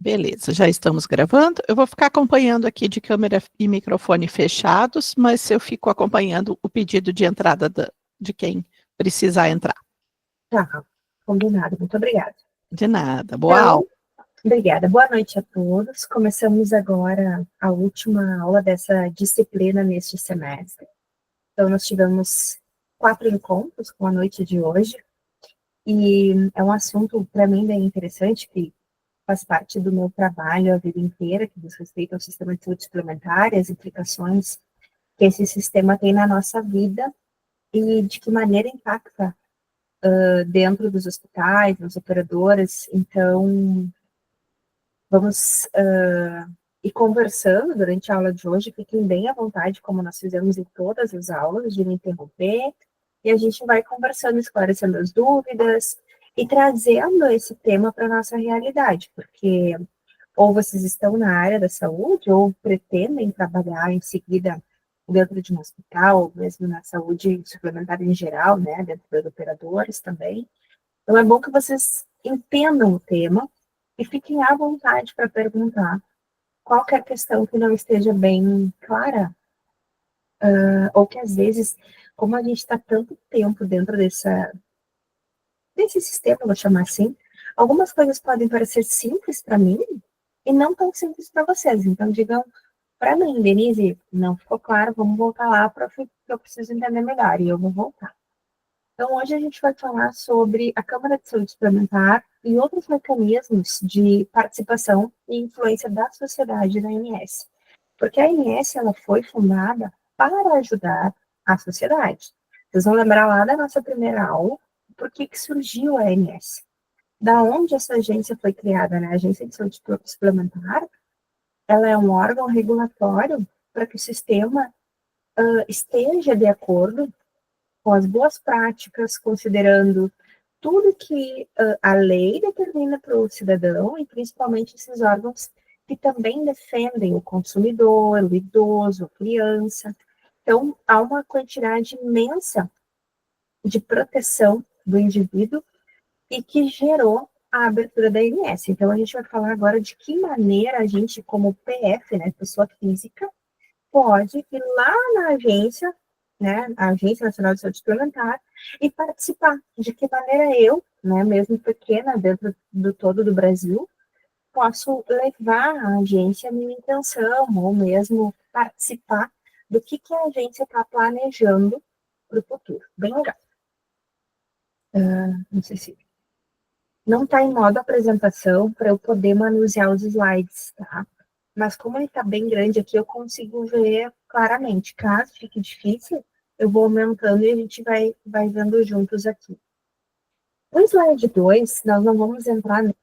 Beleza, já estamos gravando. Eu vou ficar acompanhando aqui de câmera e microfone fechados, mas eu fico acompanhando o pedido de entrada de quem precisar entrar. Tá, combinado. Muito obrigada. De nada. Boa aula. Então, obrigada. Boa noite a todos. Começamos agora a última aula dessa disciplina neste semestre. Então, nós tivemos 4 encontros com a noite de hoje, e é um assunto, para mim, bem interessante, que faz parte do meu trabalho a vida inteira, que diz respeito ao sistema de saúde suplementar e as implicações que esse sistema tem na nossa vida e de que maneira impacta dentro dos hospitais, nas operadoras. Então, vamos ir conversando durante a aula de hoje. Fiquem bem à vontade, como nós fizemos em todas as aulas, de me interromper, e a gente vai conversando, esclarecendo as dúvidas e trazendo esse tema para a nossa realidade, porque ou vocês estão na área da saúde, ou pretendem trabalhar em seguida dentro de um hospital, ou mesmo na saúde suplementar em geral, né, dentro das operadoras também. Então, é bom que vocês entendam o tema e fiquem à vontade para perguntar qualquer questão que não esteja bem clara, ou que às vezes, como a gente está tanto tempo dentro desse sistema, vou chamar assim, algumas coisas podem parecer simples para mim e não tão simples para vocês. Então, digam para mim, Denise, não ficou claro, vamos voltar lá para que eu preciso entender melhor, e eu vou voltar. Então, hoje a gente vai falar sobre a Câmara de Saúde Suplementar e outros mecanismos de participação e influência da sociedade na ANS. Porque a ANS ela foi fundada para ajudar a sociedade. Vocês vão lembrar lá da nossa primeira aula, por que surgiu a ANS. Da onde essa agência foi criada, né? A Agência de Saúde Suplementar, ela é um órgão regulatório para que o sistema esteja de acordo com as boas práticas, considerando tudo que a lei determina para o cidadão, e principalmente esses órgãos que também defendem o consumidor, o idoso, a criança. Então, há uma quantidade imensa de proteção do indivíduo e que gerou a abertura da ANS. Então, a gente vai falar agora de que maneira a gente, como PF, né, pessoa física, pode ir lá na agência, né, a Agência Nacional de Saúde Suplementar, e participar. De que maneira eu, né, mesmo pequena, dentro do todo do Brasil, posso levar a agência a minha intenção, ou mesmo participar do que a agência está planejando para o futuro. Bem legal. Não sei se não está em modo apresentação para eu poder manusear os slides, tá? Mas como ele está bem grande aqui, eu consigo ver claramente. Caso fique difícil, eu vou aumentando e a gente vai vendo juntos aqui. O slide 2, nós não vamos entrar em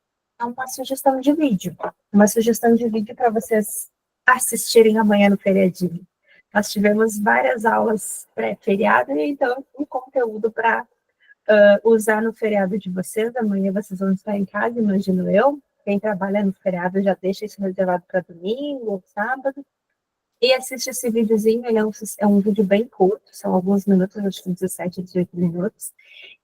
uma sugestão de vídeo. Uma sugestão de vídeo para vocês assistirem amanhã no feriadinho. Nós tivemos várias aulas pré-feriado, e então um conteúdo para usar no feriado de vocês. Amanhã vocês vão estar em casa, imagino eu. Quem trabalha no feriado já deixa isso reservado para domingo ou sábado. E assiste esse videozinho, ele é um vídeo bem curto, são alguns minutos, acho que 17, 18 minutos,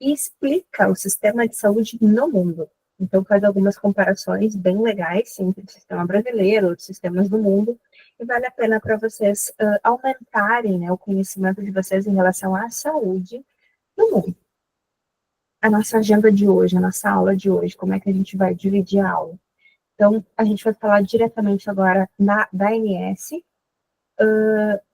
e explica o sistema de saúde no mundo. Então faz algumas comparações bem legais entre o sistema brasileiro, outros sistemas do mundo, e vale a pena para vocês aumentarem, né, o conhecimento de vocês em relação à saúde no mundo. A nossa agenda de hoje, a nossa aula de hoje, como é que a gente vai dividir a aula? Então, a gente vai falar diretamente agora da ANS,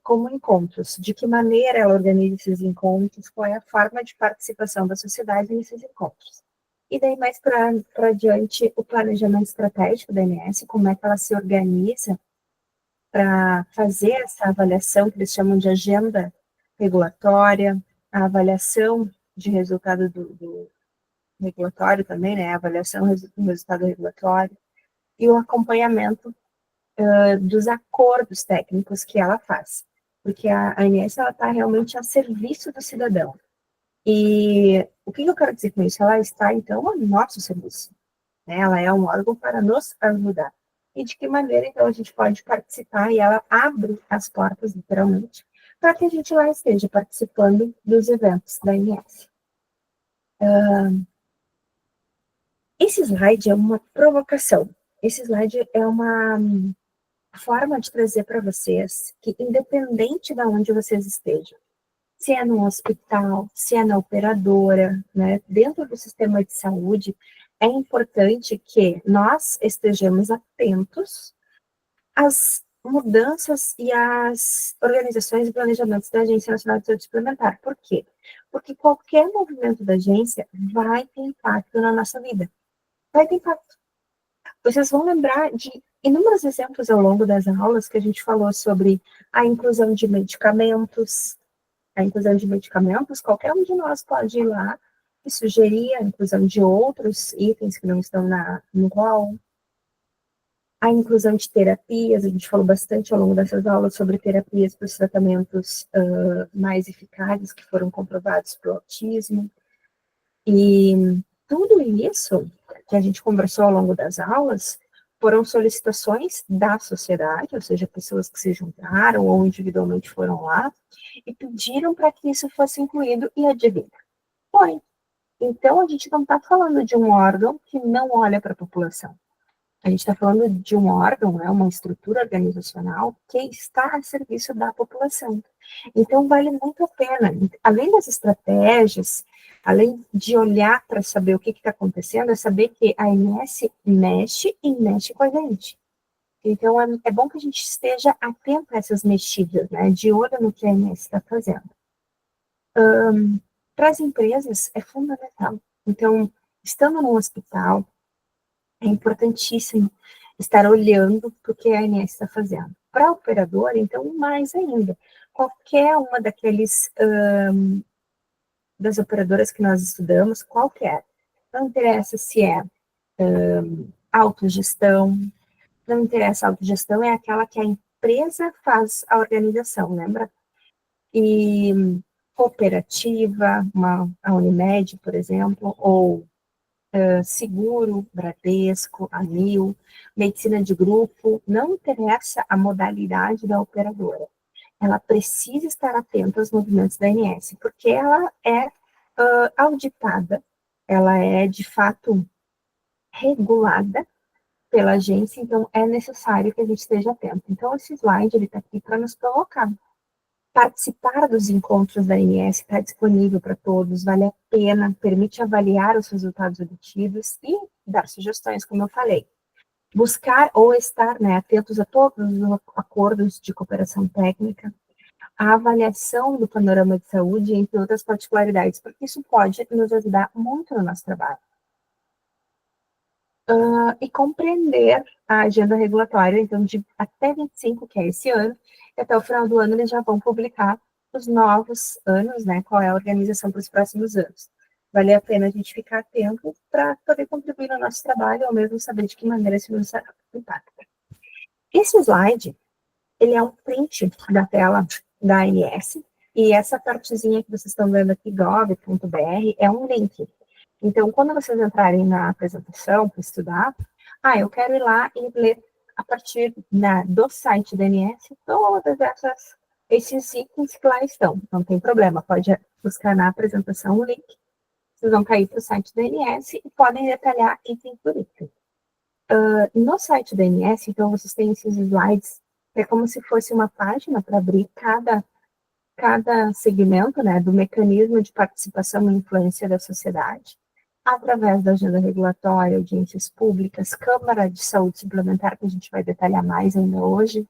como encontros, de que maneira ela organiza esses encontros, qual é a forma de participação da sociedade nesses encontros. E daí, mais para diante, o planejamento estratégico da ANS, como é que ela se organiza para fazer essa avaliação, que eles chamam de agenda regulatória, a avaliação de resultado do regulatório também, né, a avaliação do resultado regulatório, e o acompanhamento dos acordos técnicos que ela faz, porque a ANS está realmente a serviço do cidadão. E o que eu quero dizer com isso? Ela está, então, a nosso serviço, né? Ela é um órgão para nos ajudar. E de que maneira, então, a gente pode participar, e ela abre as portas, literalmente, para que a gente lá esteja participando dos eventos da ANS. Esse slide é uma provocação, Esse slide é uma forma de trazer para vocês que, independente de onde vocês estejam, se é no hospital, se é na operadora, né, dentro do sistema de saúde, é importante que nós estejamos atentos às mudanças e às organizações e planejamentos da Agência Nacional de Saúde Suplementar. Por quê? Porque qualquer movimento da agência vai ter impacto na nossa vida. Vai ter impacto. Vocês vão lembrar de inúmeros exemplos ao longo das aulas que a gente falou sobre a inclusão de medicamentos. A inclusão de medicamentos, qualquer um de nós pode ir lá e sugerir a inclusão de outros itens que não estão no rol. A inclusão de terapias, a gente falou bastante ao longo dessas aulas sobre terapias para os tratamentos mais eficazes que foram comprovados para o autismo. E tudo isso que a gente conversou ao longo das aulas foram solicitações da sociedade, ou seja, pessoas que se juntaram ou individualmente foram lá e pediram para que isso fosse incluído, e adivinha? Foi. Então, a gente não está falando de um órgão que não olha para a população. A gente está falando de um órgão, né, uma estrutura organizacional que está a serviço da população. Então, vale muito a pena, além das estratégias, além de olhar para saber o que está acontecendo, é saber que a ANS mexe e mexe com a gente. Então, é bom que a gente esteja atento a essas mexidas, né, de olho no que a ANS está fazendo. Para as empresas, é fundamental. Então, estando no hospital, é importantíssimo estar olhando para o que a ANS está fazendo. Para a operadora, então, mais ainda. Qualquer uma das operadoras que nós estudamos, qualquer. Não interessa se é autogestão, não interessa, a autogestão é aquela que a empresa faz a organização, lembra? E cooperativa, a Unimed, por exemplo, ou seguro, Bradesco, Amil, medicina de grupo, não interessa a modalidade da operadora. Ela precisa estar atenta aos movimentos da ANS, porque ela é auditada, ela é, de fato, regulada pela agência, então é necessário que a gente esteja atento. Então, esse slide está aqui para nos provocar. Participar dos encontros da ANS está disponível para todos, vale a pena, permite avaliar os resultados obtidos e dar sugestões, como eu falei. Buscar ou estar, né, atentos a todos os acordos de cooperação técnica, a avaliação do panorama de saúde, entre outras particularidades, porque isso pode nos ajudar muito no nosso trabalho. E compreender a agenda regulatória, então, de até 25, que é esse ano, e até o final do ano eles já vão publicar os novos anos, né, qual é a organização para os próximos anos. Vale a pena a gente ficar atento para poder contribuir no nosso trabalho, ou mesmo saber de que maneira isso nos impacta. Esse slide, ele é um print da tela da ANS, e essa partezinha que vocês estão vendo aqui, gov.br, é um link. Então, quando vocês entrarem na apresentação para estudar, eu quero ir lá e ler a partir do site da ANS todas esses itens que lá estão. Não tem problema, pode buscar na apresentação o link. Vocês vão cair para o site da ANS e podem detalhar item por item. No site da ANS, então, vocês têm esses slides, que é como se fosse uma página para abrir cada segmento, né, do mecanismo de participação e influência da sociedade, através da agenda regulatória, audiências públicas, Câmara de Saúde Suplementar, que a gente vai detalhar mais ainda hoje,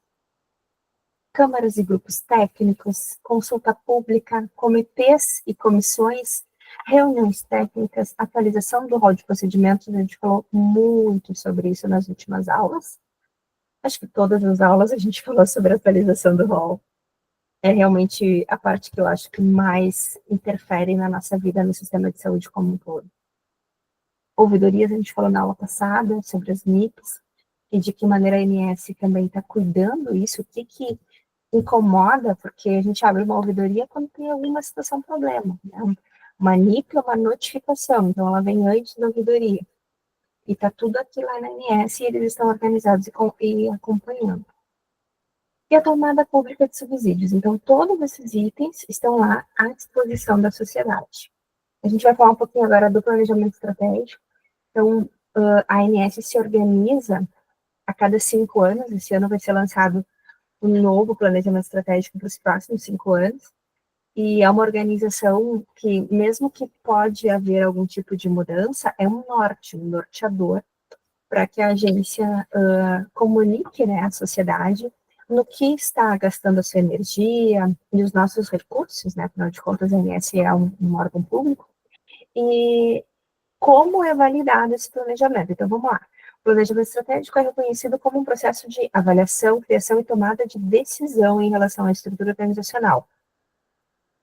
câmaras e grupos técnicos, consulta pública, comitês e comissões, reuniões técnicas, atualização do rol de procedimentos, a gente falou muito sobre isso nas últimas aulas. Acho que todas as aulas a gente falou sobre a atualização do rol. É realmente a parte que eu acho que mais interfere na nossa vida no sistema de saúde como um todo. Ouvidorias, a gente falou na aula passada sobre as MIPs, e de que maneira a ANS também está cuidando isso, o que incomoda, porque a gente abre uma ouvidoria quando tem alguma situação, problema. Né? Uma NIP é uma notificação, então ela vem antes da ouvidoria. E está tudo aqui lá na ANS e eles estão organizados e acompanhando. E a tomada pública de subsídios. Então, todos esses itens estão lá à disposição da sociedade. A gente vai falar um pouquinho agora do planejamento estratégico. Então, a ANS se organiza a cada 5 anos. Esse ano vai ser lançado um novo planejamento estratégico para os próximos 5 anos. E é uma organização que, mesmo que pode haver algum tipo de mudança, é um norteador, para que a agência comunique, né, à sociedade no que está gastando a sua energia e os nossos recursos, né, afinal de contas, a ANS é um órgão público, e como é validado esse planejamento. Então, vamos lá. O planejamento estratégico é reconhecido como um processo de avaliação, criação e tomada de decisão em relação à estrutura organizacional,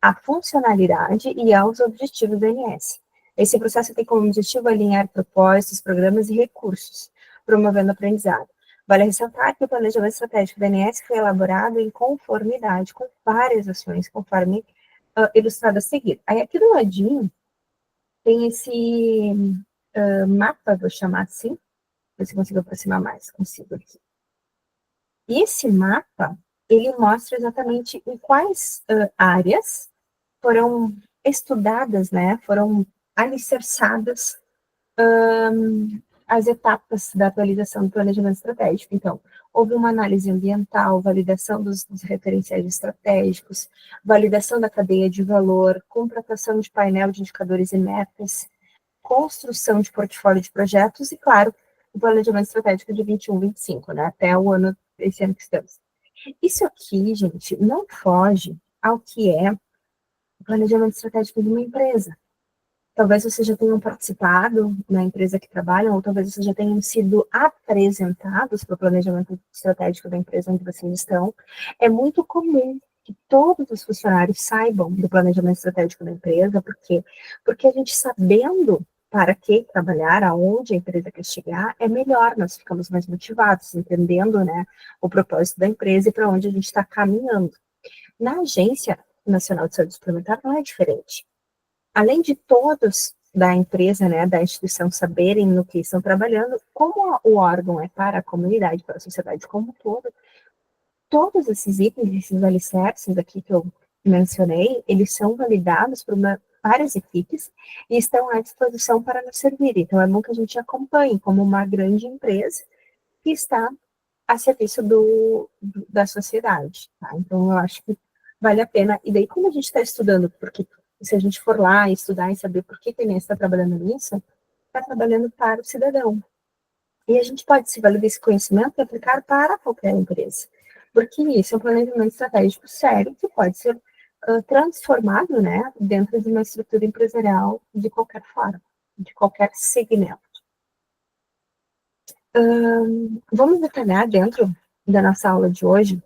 à funcionalidade e aos objetivos da ANS. Esse processo tem como objetivo alinhar propósitos, programas e recursos, promovendo aprendizado. Vale ressaltar que o planejamento estratégico da ANS foi elaborado em conformidade com várias ações, conforme ilustrado a seguir. Aí, aqui do ladinho, tem esse mapa, vou chamar assim, ver se consigo aproximar mais, consigo aqui. E esse mapa, ele mostra exatamente em quais áreas foram estudadas, né, foram alicerçadas as etapas da atualização do planejamento estratégico. Então, houve uma análise ambiental, validação dos referenciais estratégicos, validação da cadeia de valor, contratação de painel de indicadores e metas, construção de portfólio de projetos e, claro, o planejamento estratégico de 21, 25, né, até o ano, esse ano que estamos. Isso aqui, gente, não foge ao que é o planejamento estratégico de uma empresa. Talvez vocês já tenham participado na empresa que trabalham, ou talvez vocês já tenham sido apresentados para o planejamento estratégico da empresa onde vocês estão. É muito comum que todos os funcionários saibam do planejamento estratégico da empresa, por quê? Porque a gente sabendo para que trabalhar, aonde a empresa quer chegar, é melhor, nós ficamos mais motivados, entendendo, né, o propósito da empresa e para onde a gente está caminhando. Na Agência Nacional de Saúde Suplementar não é diferente. Além de todos da empresa, né, da instituição saberem no que estão trabalhando, como o órgão é para a comunidade, para a sociedade como um todo, todos esses itens, esses alicerces aqui que eu mencionei, eles são validados por várias equipes e estão à disposição para nos servir. Então, é bom que a gente acompanhe como uma grande empresa que está a serviço da sociedade. Tá? Então, eu acho que vale a pena. E daí, como a gente está estudando, porque se a gente for lá estudar e saber por que a INES está trabalhando nisso, está trabalhando para o cidadão. E a gente pode se valer desse conhecimento e aplicar para qualquer empresa. Porque isso é um planejamento estratégico sério que pode ser transformado, né, dentro de uma estrutura empresarial de qualquer forma, de qualquer segmento. Vamos detalhar dentro da nossa aula de hoje.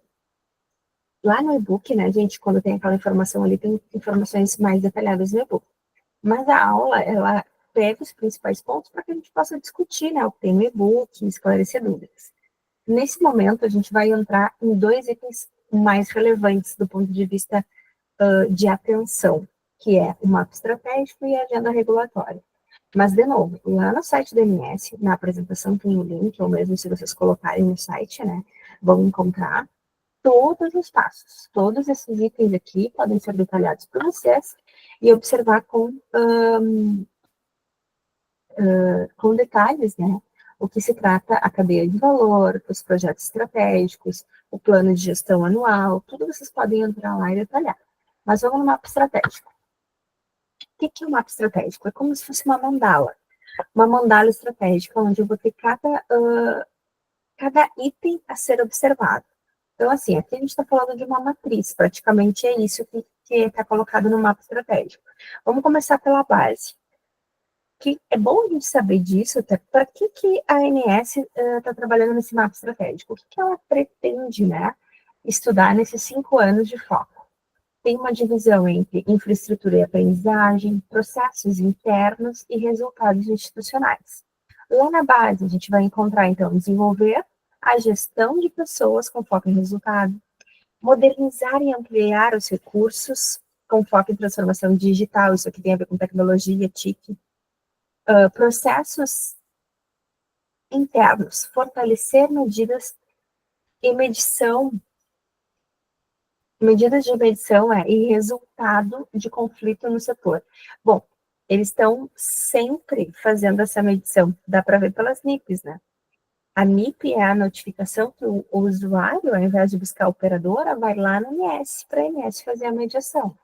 Lá no e-book, né, gente, quando tem aquela informação ali, tem informações mais detalhadas no e-book. Mas a aula, ela pega os principais pontos para que a gente possa discutir, né, o que tem no e-book, esclarecer dúvidas. Nesse momento, a gente vai entrar em 2 itens mais relevantes do ponto de vista de atenção, que é o mapa estratégico e a agenda regulatória. Mas, de novo, lá no site do ANS, na apresentação tem o link, ou mesmo se vocês colocarem no site, né, vão encontrar todos os passos. Todos esses itens aqui podem ser detalhados por vocês e observar com detalhes, né, o que se trata a cadeia de valor, os projetos estratégicos, o plano de gestão anual, tudo vocês podem entrar lá e detalhar. Mas vamos no mapa estratégico. O que é um mapa estratégico? É como se fosse uma mandala estratégica, onde eu vou ter cada item a ser observado. Então, assim, aqui a gente está falando de uma matriz, praticamente é isso que está colocado no mapa estratégico. Vamos começar pela base. Que é bom a gente saber disso, até para que a ANS está trabalhando nesse mapa estratégico? O que ela pretende, né, estudar nesses 5 anos de foco? Tem uma divisão entre infraestrutura e aprendizagem, processos internos e resultados institucionais. Lá na base, a gente vai encontrar, então, desenvolver a gestão de pessoas com foco em resultado, modernizar e ampliar os recursos com foco em transformação digital, isso aqui tem a ver com tecnologia, TIC, processos internos, fortalecer medidas de medição e resultado de conflito no setor. Bom, eles estão sempre fazendo essa medição, dá para ver pelas NIPs, né? A NIP é a notificação que o usuário, ao invés de buscar a operadora, vai lá no INSS para a INSS fazer a mediação.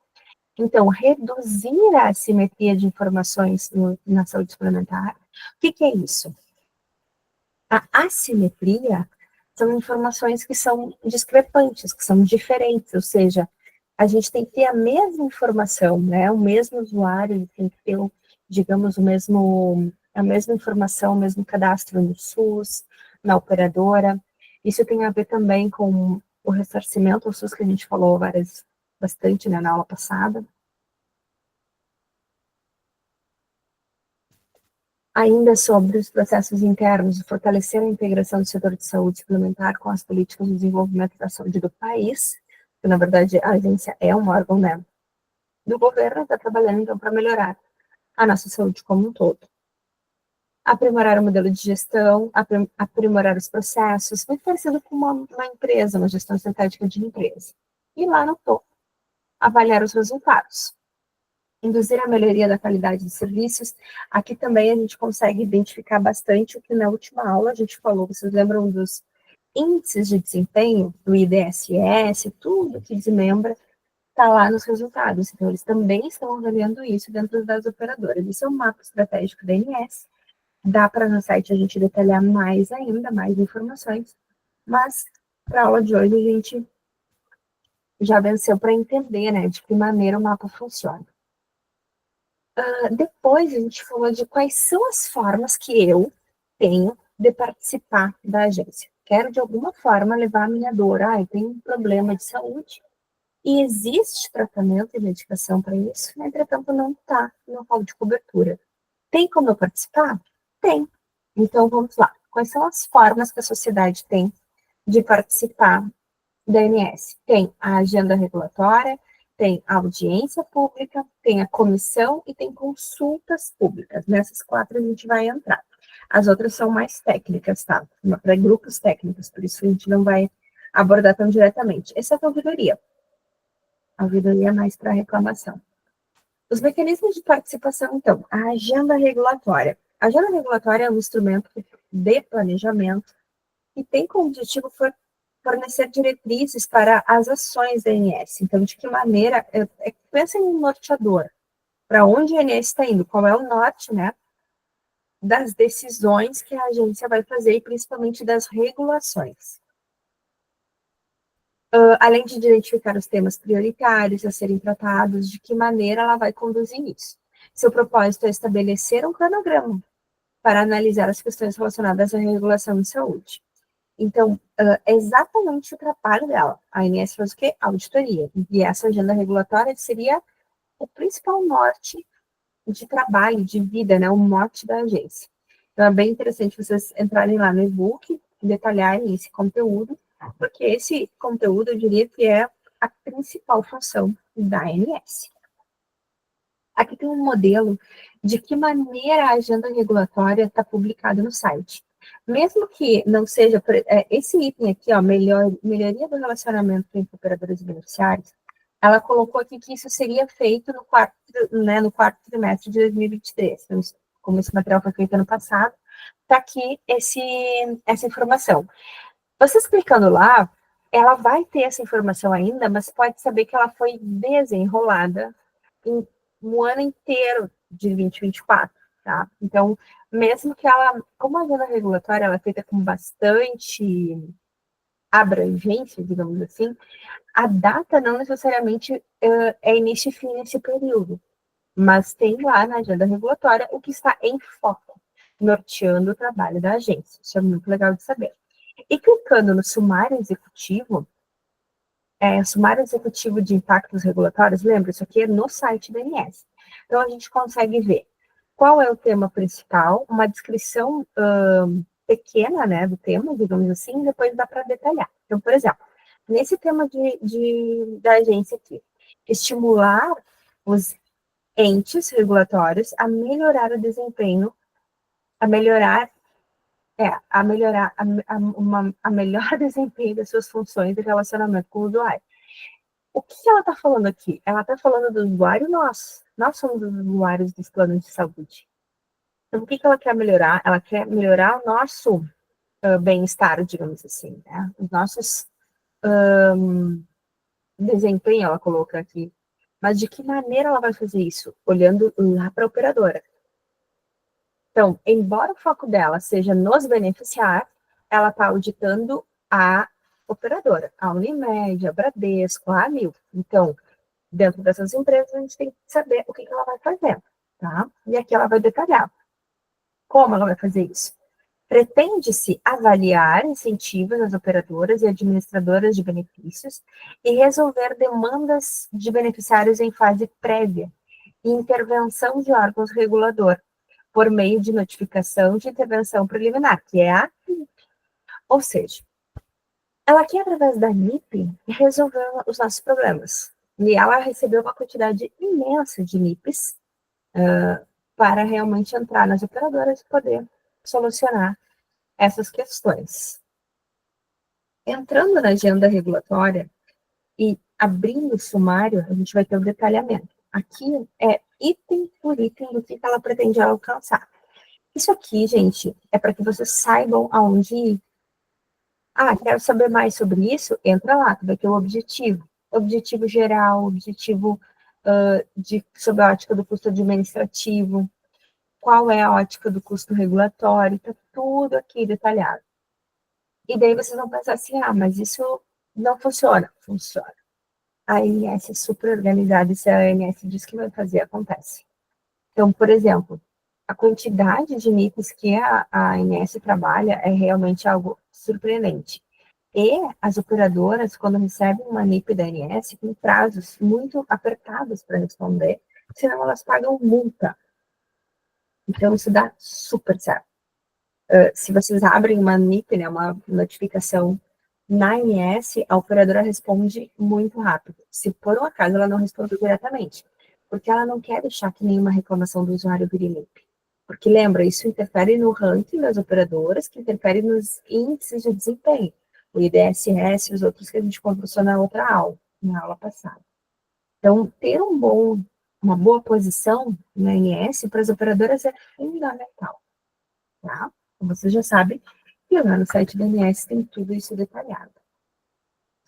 Então, reduzir a assimetria de informações na saúde suplementar. O que é isso? A assimetria são informações que são discrepantes, que são diferentes, ou seja, a gente tem que ter a mesma informação, né? O mesmo usuário tem que ter, digamos, a mesma informação, o mesmo cadastro no SUS, na operadora. Isso tem a ver também com o ressarcimento ao SUS, que a gente falou bastante, né, na aula passada. Ainda sobre os processos internos, fortalecer a integração do setor de saúde suplementar com as políticas de desenvolvimento da saúde do país, que na verdade a agência é um órgão, né, do governo, está trabalhando então para melhorar a nossa saúde como um todo. Aprimorar o modelo de gestão, aprimorar os processos, muito parecido com uma empresa, uma gestão estratégica de empresa. E lá no topo, avaliar os resultados. Induzir a melhoria da qualidade de serviços. Aqui também a gente consegue identificar bastante o que na última aula a gente falou. Vocês lembram dos índices de desempenho, do IDSS, tudo que desmembra, está lá nos resultados. Então, eles também estão avaliando isso dentro das operadoras. Isso é um mapa estratégico da ANS. Dá para no site a gente detalhar mais ainda, mais informações. Mas, para a aula de hoje, a gente já venceu para entender, né, de que maneira o mapa funciona. Depois a gente falou de quais são as formas que eu tenho de participar da agência. Quero, de alguma forma, levar a minha dor. Eu tenho um problema de saúde e existe tratamento e medicação para isso, entretanto, não está no hall de cobertura. Tem como eu participar? Tem. Então, vamos lá. Quais são as formas que a sociedade tem de participar da ANS? Tem a agenda regulatória, tem a audiência pública, tem a comissão e tem consultas públicas. Nessas 4 a gente vai entrar. As outras são mais técnicas, tá? Para grupos técnicos, por isso a gente não vai abordar tão diretamente. Essa é a ouvidoria. A ouvidoria é mais para reclamação. Os mecanismos de participação, então, a agenda regulatória. A agenda regulatória é um instrumento de planejamento que tem como objetivo fornecer diretrizes para as ações da ANS. Então, de que maneira, pensa em um norteador, para onde a ANS está indo, qual é o norte, né, das decisões que a agência vai fazer, e principalmente das regulações. Além de identificar os temas prioritários a serem tratados, de que maneira ela vai conduzir isso. Seu propósito é estabelecer um cronograma para analisar as questões relacionadas à regulação de saúde. Então, é exatamente o trabalho dela. A ANS faz o quê? Auditoria. E essa agenda regulatória seria o principal norte de trabalho, de vida, né? O mote da agência. Então, é bem interessante vocês entrarem lá no e-book, detalharem esse conteúdo, porque esse conteúdo, eu diria que é a principal função da ANS. Aqui tem um modelo de que maneira a agenda regulatória está publicada no site. Mesmo que não seja, esse item aqui, ó, melhoria do relacionamento entre operadores e beneficiários, ela colocou aqui que isso seria feito no quarto trimestre de 2023. Então, como esse material foi feito ano passado, está aqui essa informação. Vocês clicando lá, ela vai ter essa informação ainda, mas pode saber que ela foi desenrolada em um ano inteiro de 2024, tá? Então, mesmo que ela, como a agenda regulatória, ela é feita com bastante abrangência, digamos assim, a data não necessariamente é início e fim nesse período, mas tem lá na agenda regulatória o que está em foco, norteando o trabalho da agência. Isso é muito legal de saber. E clicando no sumário executivo de impactos regulatórios, lembra, isso aqui é no site da ANS. Então, a gente consegue ver qual é o tema principal, uma descrição pequena, né, do tema, digamos assim, e depois dá para detalhar. Então, por exemplo, nesse tema da agência aqui, estimular os entes regulatórios a melhorar o desempenho, a melhor desempenho das suas funções de relacionamento com o usuário. O que ela está falando aqui? Ela está falando do usuário nós. Nós somos os usuários dos planos de saúde. Então, o que ela quer melhorar? Ela quer melhorar o nosso bem-estar, digamos assim, né? Os nossos desempenho, ela coloca aqui. Mas de que maneira ela vai fazer isso? Olhando lá para a operadora. Então, embora o foco dela seja nos beneficiar, ela está auditando a operadora, a Unimed, a Bradesco, a Amil. Então, dentro dessas empresas, a gente tem que saber o que ela vai fazer, tá? E aqui ela vai detalhar como ela vai fazer isso. Pretende-se avaliar incentivos às operadoras e administradoras de benefícios e resolver demandas de beneficiários em fase prévia e intervenção de órgãos regulador, por meio de notificação de intervenção preliminar, que é a NIP. Ou seja, ela quer, através da NIP, resolver os nossos problemas. E ela recebeu uma quantidade imensa de NIPs para realmente entrar nas operadoras e poder solucionar essas questões. Entrando na agenda regulatória e abrindo o sumário, a gente vai ter o detalhamento. Aqui é item por item do que ela pretende alcançar. Isso aqui, gente, é para que vocês saibam aonde ir. Ah, quero saber mais sobre isso? Entra lá, tu vai ter o objetivo. Objetivo geral, objetivo sob a ótica do custo administrativo, qual é a ótica do custo regulatório, tá tudo aqui detalhado. E daí vocês vão pensar assim, ah, mas isso não funciona. Funciona. A ANS é super organizada e se a ANS diz que vai fazer, acontece. Então, por exemplo, a quantidade de NIPs que a ANS trabalha é realmente algo surpreendente. E as operadoras, quando recebem uma NIP da ANS, têm prazos muito apertados para responder, senão elas pagam multa. Então, isso dá super certo. Se vocês abrem uma NIP, né, uma notificação na ANS, a operadora responde muito rápido. Se por um acaso ela não responde diretamente, porque ela não quer deixar que nenhuma reclamação do usuário vire NIP. Porque lembra, isso interfere no ranking das operadoras, que interfere nos índices de desempenho, o IDSS e os outros que a gente conversou na outra aula, na aula passada. Então, ter uma boa posição na ANS para as operadoras é fundamental, tá? Como você já sabe, e lá no site da ANS tem tudo isso detalhado.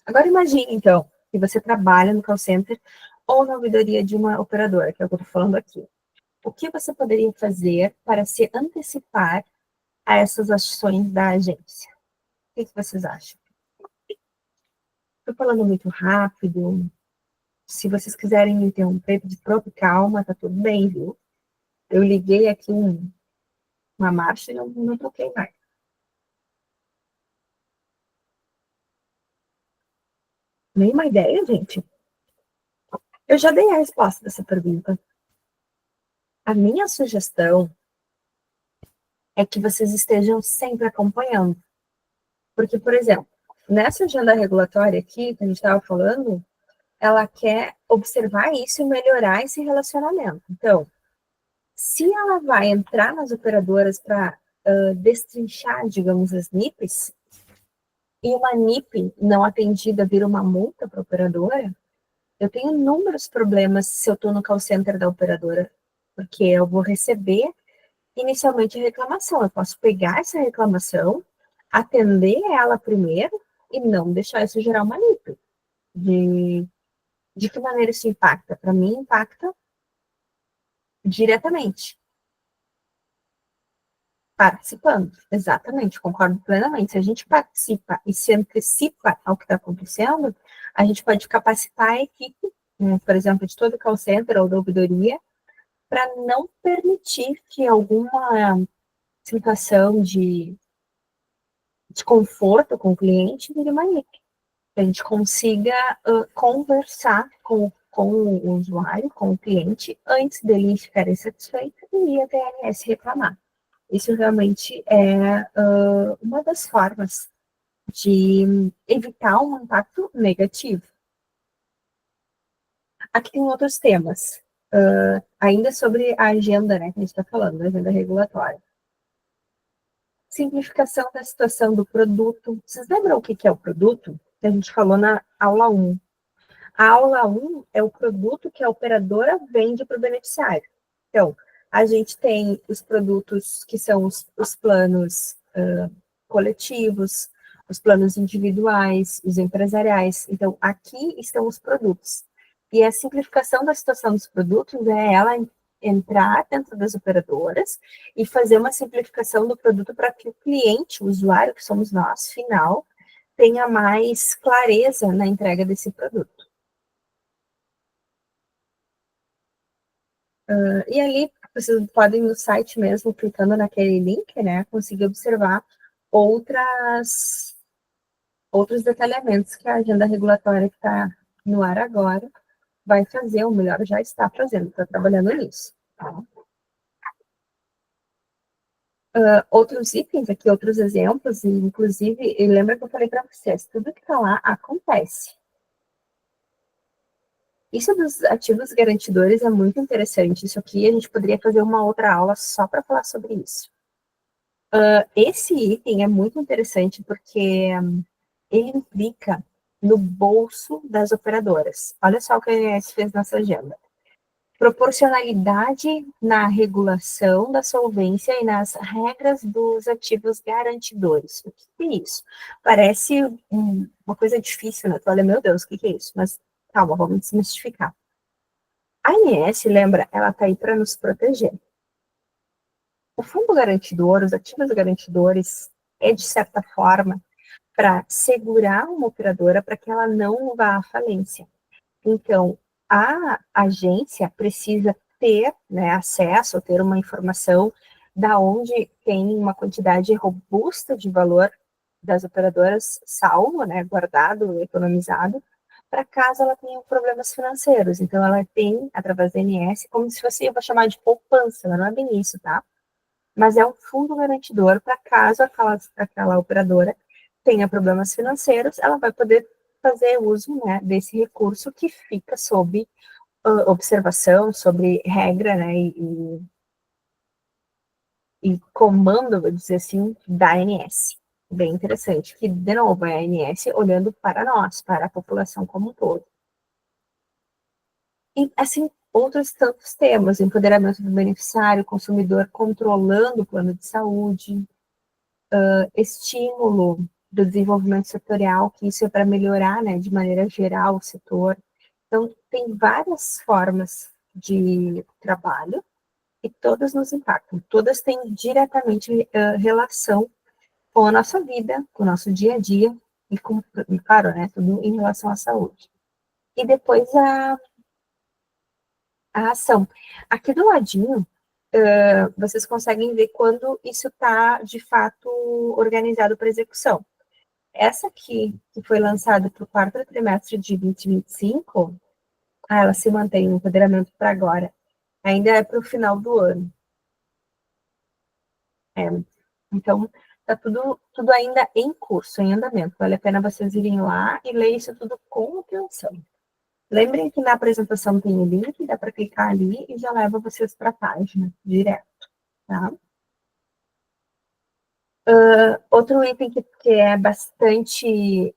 Agora imagine, então, que você trabalha no call center ou na ouvidoria de uma operadora, que é o que eu estou falando aqui. O que você poderia fazer para se antecipar a essas ações da agência? O que vocês acham? Estou falando muito rápido. Se vocês quiserem me interromper, de própria calma, tá tudo bem, viu? Eu liguei aqui uma marcha e não toquei mais. Nenhuma ideia, gente? Eu já dei a resposta dessa pergunta. A minha sugestão é que vocês estejam sempre acompanhando. Porque, por exemplo, nessa agenda regulatória aqui, que a gente estava falando, ela quer observar isso e melhorar esse relacionamento. Então, se ela vai entrar nas operadoras para destrinchar, digamos, as NIPs, e uma NIP não atendida vira uma multa para a operadora, eu tenho inúmeros problemas se eu estou no call center da operadora, porque eu vou receber inicialmente a reclamação. Eu posso pegar essa reclamação, atender ela primeiro e não deixar isso gerar uma NIP. De que maneira isso impacta? Para mim, impacta diretamente. Participando, exatamente, concordo plenamente. Se a gente participa e se antecipa ao que está acontecendo, a gente pode capacitar a equipe, né, por exemplo, de todo o call center ou da ouvidoria, para não permitir que alguma situação de desconforto com o cliente vire uma NIP. Que a gente consiga conversar com o usuário, com o cliente, antes dele ficar insatisfeito e ir até a ANS reclamar. Isso realmente é uma das formas de evitar um impacto negativo. Aqui tem outros temas, ainda sobre a agenda, né, que a gente está falando, a agenda regulatória. Simplificação da situação do produto. Vocês lembram o que é o produto? Que a gente falou na aula 1. A aula 1 é o produto que a operadora vende para o beneficiário. Então, a gente tem os produtos que são os planos coletivos, os planos individuais, os empresariais. Então, aqui estão os produtos. E a simplificação da situação dos produtos é ela entrar dentro das operadoras e fazer uma simplificação do produto para que o cliente, o usuário, que somos nós, final, tenha mais clareza na entrega desse produto. E ali, vocês podem no site mesmo, clicando naquele link, né, conseguir observar outros detalhamentos que a agenda regulatória que está no ar agora vai fazer, ou melhor, já está fazendo, está trabalhando nisso. Tá? Outros itens aqui, outros exemplos, inclusive, lembra que eu falei para vocês, tudo que está lá acontece. Isso dos ativos garantidores é muito interessante. Isso aqui a gente poderia fazer uma outra aula só para falar sobre isso. Esse item é muito interessante porque ele implica no bolso das operadoras. Olha só o que a ANS fez nessa agenda. Proporcionalidade na regulação da solvência e nas regras dos ativos garantidores. O que é isso? Parece uma coisa difícil, né? Tu olha, meu Deus, o que é isso? Mas calma, vamos desmistificar. A ANS, lembra, ela está aí para nos proteger. O fundo garantidor, os ativos garantidores, é, de certa forma, para segurar uma operadora para que ela não vá à falência. Então, a agência precisa ter, né, acesso, ter uma informação da onde tem uma quantidade robusta de valor das operadoras salvo, né, guardado, economizado, para caso ela tenha problemas financeiros. Então, ela tem, através da ANS, como se fosse, eu vou chamar de poupança, mas não é bem isso, tá? Mas é um fundo garantidor para caso aquela operadora tenha problemas financeiros, ela vai poder fazer uso, né, desse recurso que fica sob observação, sobre regra, né, e comando, vou dizer assim, da ANS. Bem interessante, que, de novo, é a ANS olhando para nós, para a população como um todo. E, assim, outros tantos temas, empoderamento do beneficiário, consumidor controlando o plano de saúde, estímulo do desenvolvimento setorial, que isso é para melhorar, né, de maneira geral o setor. Então, tem várias formas de trabalho e todas nos impactam, todas têm diretamente relação com a nossa vida, com o nosso dia a dia e com, claro, né, tudo em relação à saúde. E depois a ação. Aqui do ladinho, vocês conseguem ver quando isso está, de fato, organizado para execução. Essa aqui, que foi lançada para o quarto trimestre de 2025, ela se mantém no empoderamento para agora. Ainda é para o final do ano. Então, está tudo ainda em curso, em andamento. Vale a pena vocês irem lá e ler isso tudo com atenção. Lembrem que na apresentação tem o link, dá para clicar ali e já leva vocês para a página, direto. Tá? Outro item que é bastante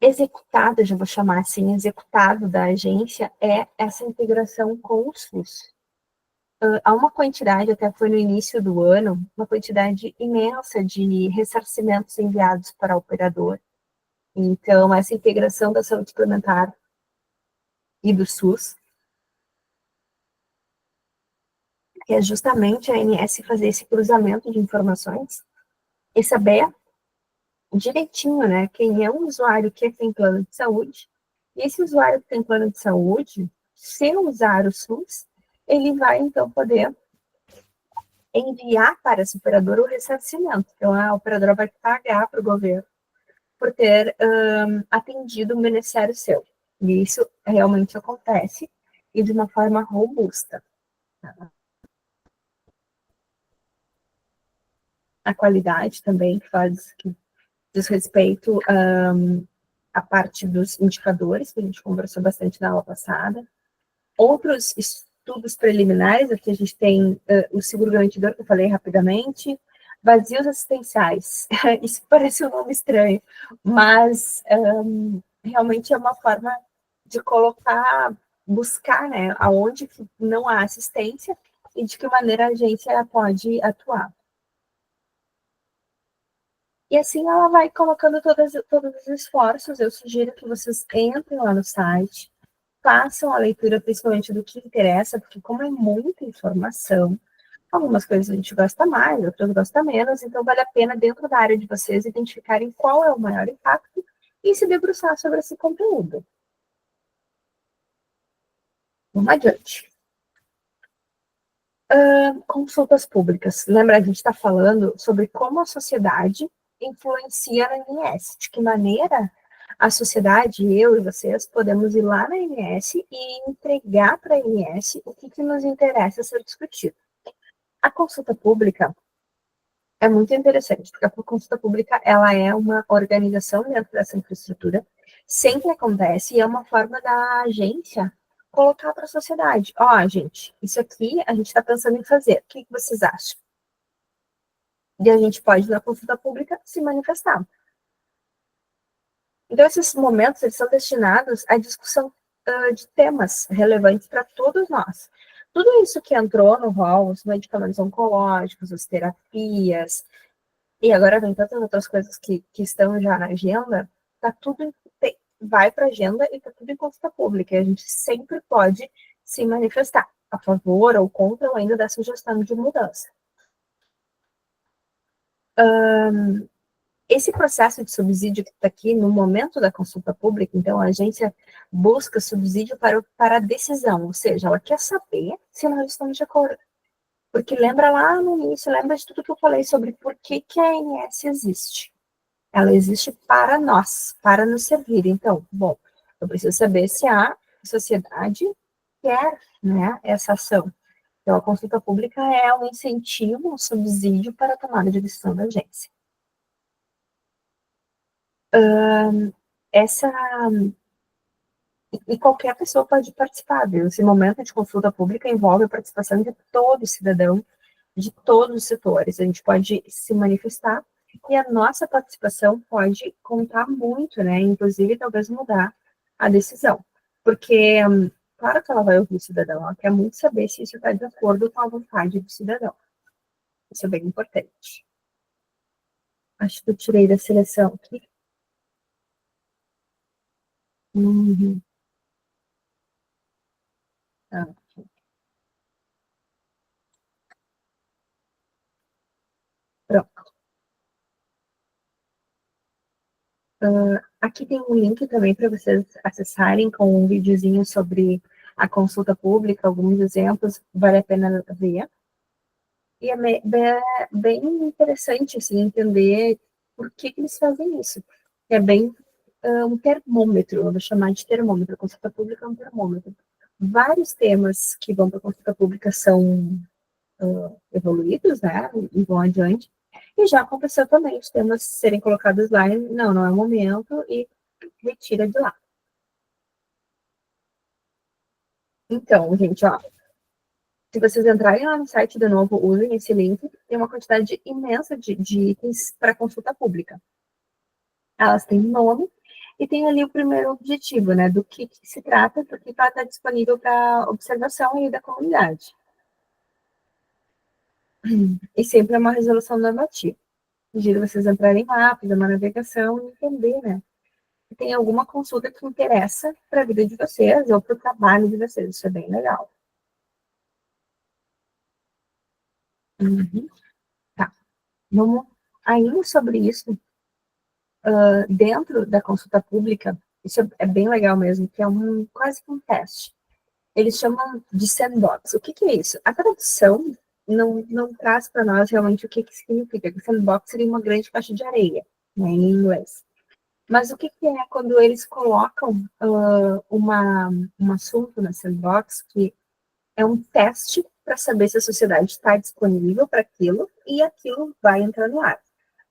executado, já vou chamar assim, executado da agência, é essa integração com o SUS. Há uma quantidade, até foi no início do ano, uma quantidade imensa de ressarcimentos enviados para o operador. Então, essa integração da saúde suplementar e do SUS, que é justamente a ANS fazer esse cruzamento de informações e saber direitinho, né, quem é o usuário que tem plano de saúde, e esse usuário que tem plano de saúde, se usar o SUS, ele vai, então, poder enviar para essa operadora o ressarcimento. Então, a operadora vai pagar para o governo por ter atendido um beneficiário seu. E isso realmente acontece e de uma forma robusta. Tá? A qualidade também, que diz respeito à parte dos indicadores, que a gente conversou bastante na aula passada. Outros estudos preliminares, aqui a gente tem o seguro garantidor, que eu falei rapidamente, vazios assistenciais. Isso parece um nome estranho, mas realmente é uma forma de buscar, né, aonde não há assistência e de que maneira a agência pode atuar. E assim ela vai colocando todos os esforços. Eu sugiro que vocês entrem lá no site, façam a leitura principalmente do que interessa, porque como é muita informação, algumas coisas a gente gosta mais, outras gosta menos, então vale a pena, dentro da área de vocês, identificarem qual é o maior impacto e se debruçar sobre esse conteúdo. Vamos adiante. Consultas públicas. Lembra, a gente está falando sobre como a sociedade influencia na INS, de que maneira a sociedade, eu e vocês, podemos ir lá na INS e entregar para a INS o que nos interessa ser discutido. A consulta pública é muito interessante, porque a consulta pública ela é uma organização dentro dessa infraestrutura, sempre acontece, e é uma forma da agência colocar para a sociedade. Ó, gente, isso aqui a gente está pensando em fazer, o que vocês acham? E a gente pode, na consulta pública, se manifestar. Então, esses momentos, eles são destinados à discussão de temas relevantes para todos nós. Tudo isso que entrou no rol, os medicamentos oncológicos, as terapias, e agora vem tantas outras coisas que estão já na agenda, tá tudo vai para a agenda e está tudo em consulta pública. E a gente sempre pode se manifestar a favor ou contra ou ainda dar sugestão de mudança. Esse processo de subsídio que está aqui no momento da consulta pública, então a agência busca subsídio para a decisão, ou seja, ela quer saber se nós estamos de acordo. Porque lembra lá no início, lembra de tudo que eu falei sobre por que a ANS existe. Ela existe para nós, para nos servir. Então, bom, eu preciso saber se a sociedade quer, né, essa ação. Então, a consulta pública é um incentivo, um subsídio para a tomada de decisão da agência. E qualquer pessoa pode participar, viu? Esse momento de consulta pública envolve a participação de todo cidadão, de todos os setores. A gente pode se manifestar e a nossa participação pode contar muito, né? Inclusive, talvez mudar a decisão. Porque, claro que ela vai ouvir o cidadão, ela quer muito saber se isso está de acordo com a vontade do cidadão. Isso é bem importante. Acho que eu tirei da seleção aqui. Uhum. Tá. Pronto. Aqui tem um link também para vocês acessarem com um videozinho sobre a consulta pública, alguns exemplos, vale a pena ver. E é bem interessante assim, entender por que eles fazem isso. É bem um termômetro, eu vou chamar de termômetro. A consulta pública é um termômetro. Vários temas que vão para a consulta pública são evoluídos, né, e vão adiante. E já aconteceu também os temas serem colocados lá, e, não é o momento, e retira de lá. Então, gente, ó, se vocês entrarem lá no site de novo, usem esse link, tem uma quantidade imensa de itens para consulta pública. Elas têm nome e tem ali o primeiro objetivo, né, do que se trata, porque vai estar disponível para observação aí da comunidade. E sempre é uma resolução normativa. Sugiro vocês entrarem lá, fazer uma navegação e entender, né, se tem alguma consulta que interessa para a vida de vocês ou para o trabalho de vocês. Isso é bem legal. Uhum. Tá. Vamos ainda sobre isso, dentro da consulta pública, isso é bem legal mesmo, que é quase que um teste. Eles chamam de sandbox. O que é isso? A tradução não traz para nós realmente o que significa. Sandbox seria uma grande caixa de areia, né, em inglês. Mas o que é quando eles colocam um assunto na sandbox que é um teste para saber se a sociedade está disponível para aquilo e aquilo vai entrar no ar.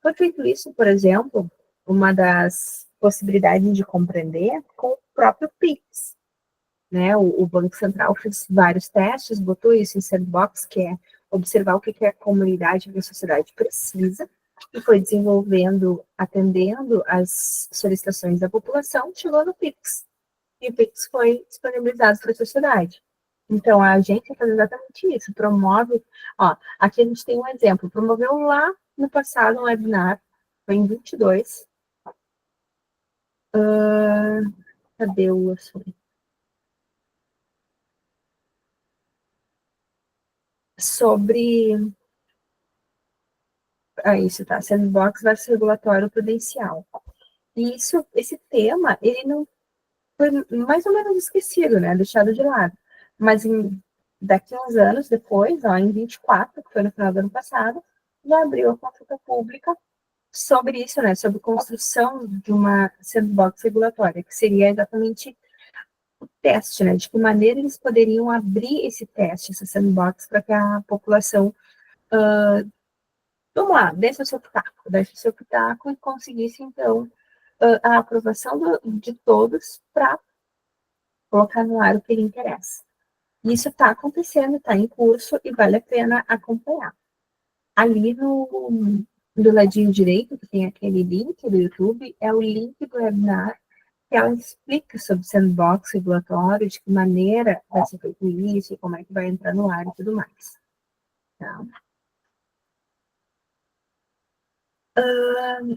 Foi feito isso, por exemplo, uma das possibilidades de compreender com o próprio PIX. Né? O Banco Central fez vários testes, botou isso em sandbox, que é observar o que a comunidade, o que a sociedade precisa, e foi desenvolvendo, atendendo às solicitações da população, chegou no PIX. E o PIX foi disponibilizado para a sociedade. Então, a agência faz exatamente isso, promove, ó, aqui a gente tem um exemplo, promoveu lá no passado um webinar foi em 22. Cadê o assunto? Sobre... isso, tá. Sandbox versus regulatório prudencial. E esse tema, ele não foi mais ou menos esquecido, né? Deixado de lado. Mas daqui a uns anos depois, em 24, que foi no final do ano passado, já abriu a consulta pública sobre isso, né? Sobre construção de uma sandbox regulatória, que seria exatamente o teste, né? De que maneira eles poderiam abrir esse teste, essa sandbox, para que a população, vamos lá, desse o seu pitaco e conseguisse, então, a aprovação de todos para colocar no ar o que lhe interessa. Isso está acontecendo, está em curso e vale a pena acompanhar. Ali do ladinho direito, que tem aquele link do YouTube, é o link do webinar que ela explica sobre sandbox regulatório, de que maneira vai ser feito isso, como é que vai entrar no ar e tudo mais. Tá?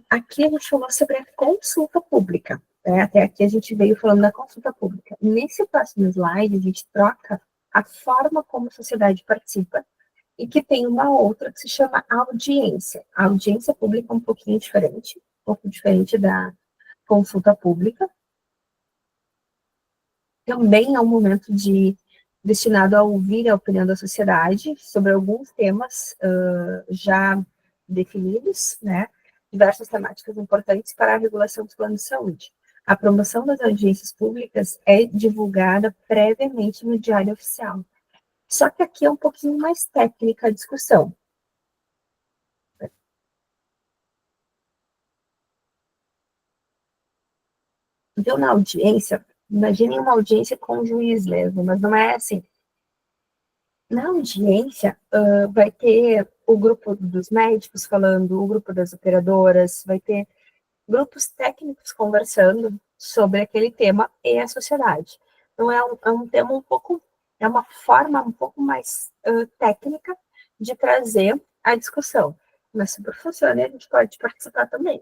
Aqui a gente falou sobre a consulta pública. Né? Até aqui a gente veio falando da consulta pública. Nesse próximo slide, a gente troca a forma como a sociedade participa e que tem uma outra que se chama audiência. A audiência pública é um pouquinho diferente, um pouco diferente da consulta pública. Também é um momento destinado a ouvir a opinião da sociedade sobre alguns temas já definidos, né? Diversas temáticas importantes para a regulação dos planos de saúde. A promoção das audiências públicas é divulgada previamente no Diário Oficial. Só que aqui é um pouquinho mais técnica a discussão. Então, na audiência, imaginem uma audiência com o juiz mesmo, mas não é assim. Na audiência, vai ter o grupo dos médicos falando, o grupo das operadoras, vai ter grupos técnicos conversando sobre aquele tema e a sociedade. Então, é um tema é uma forma um pouco mais técnica de trazer a discussão. Mas se funciona, a gente pode participar também.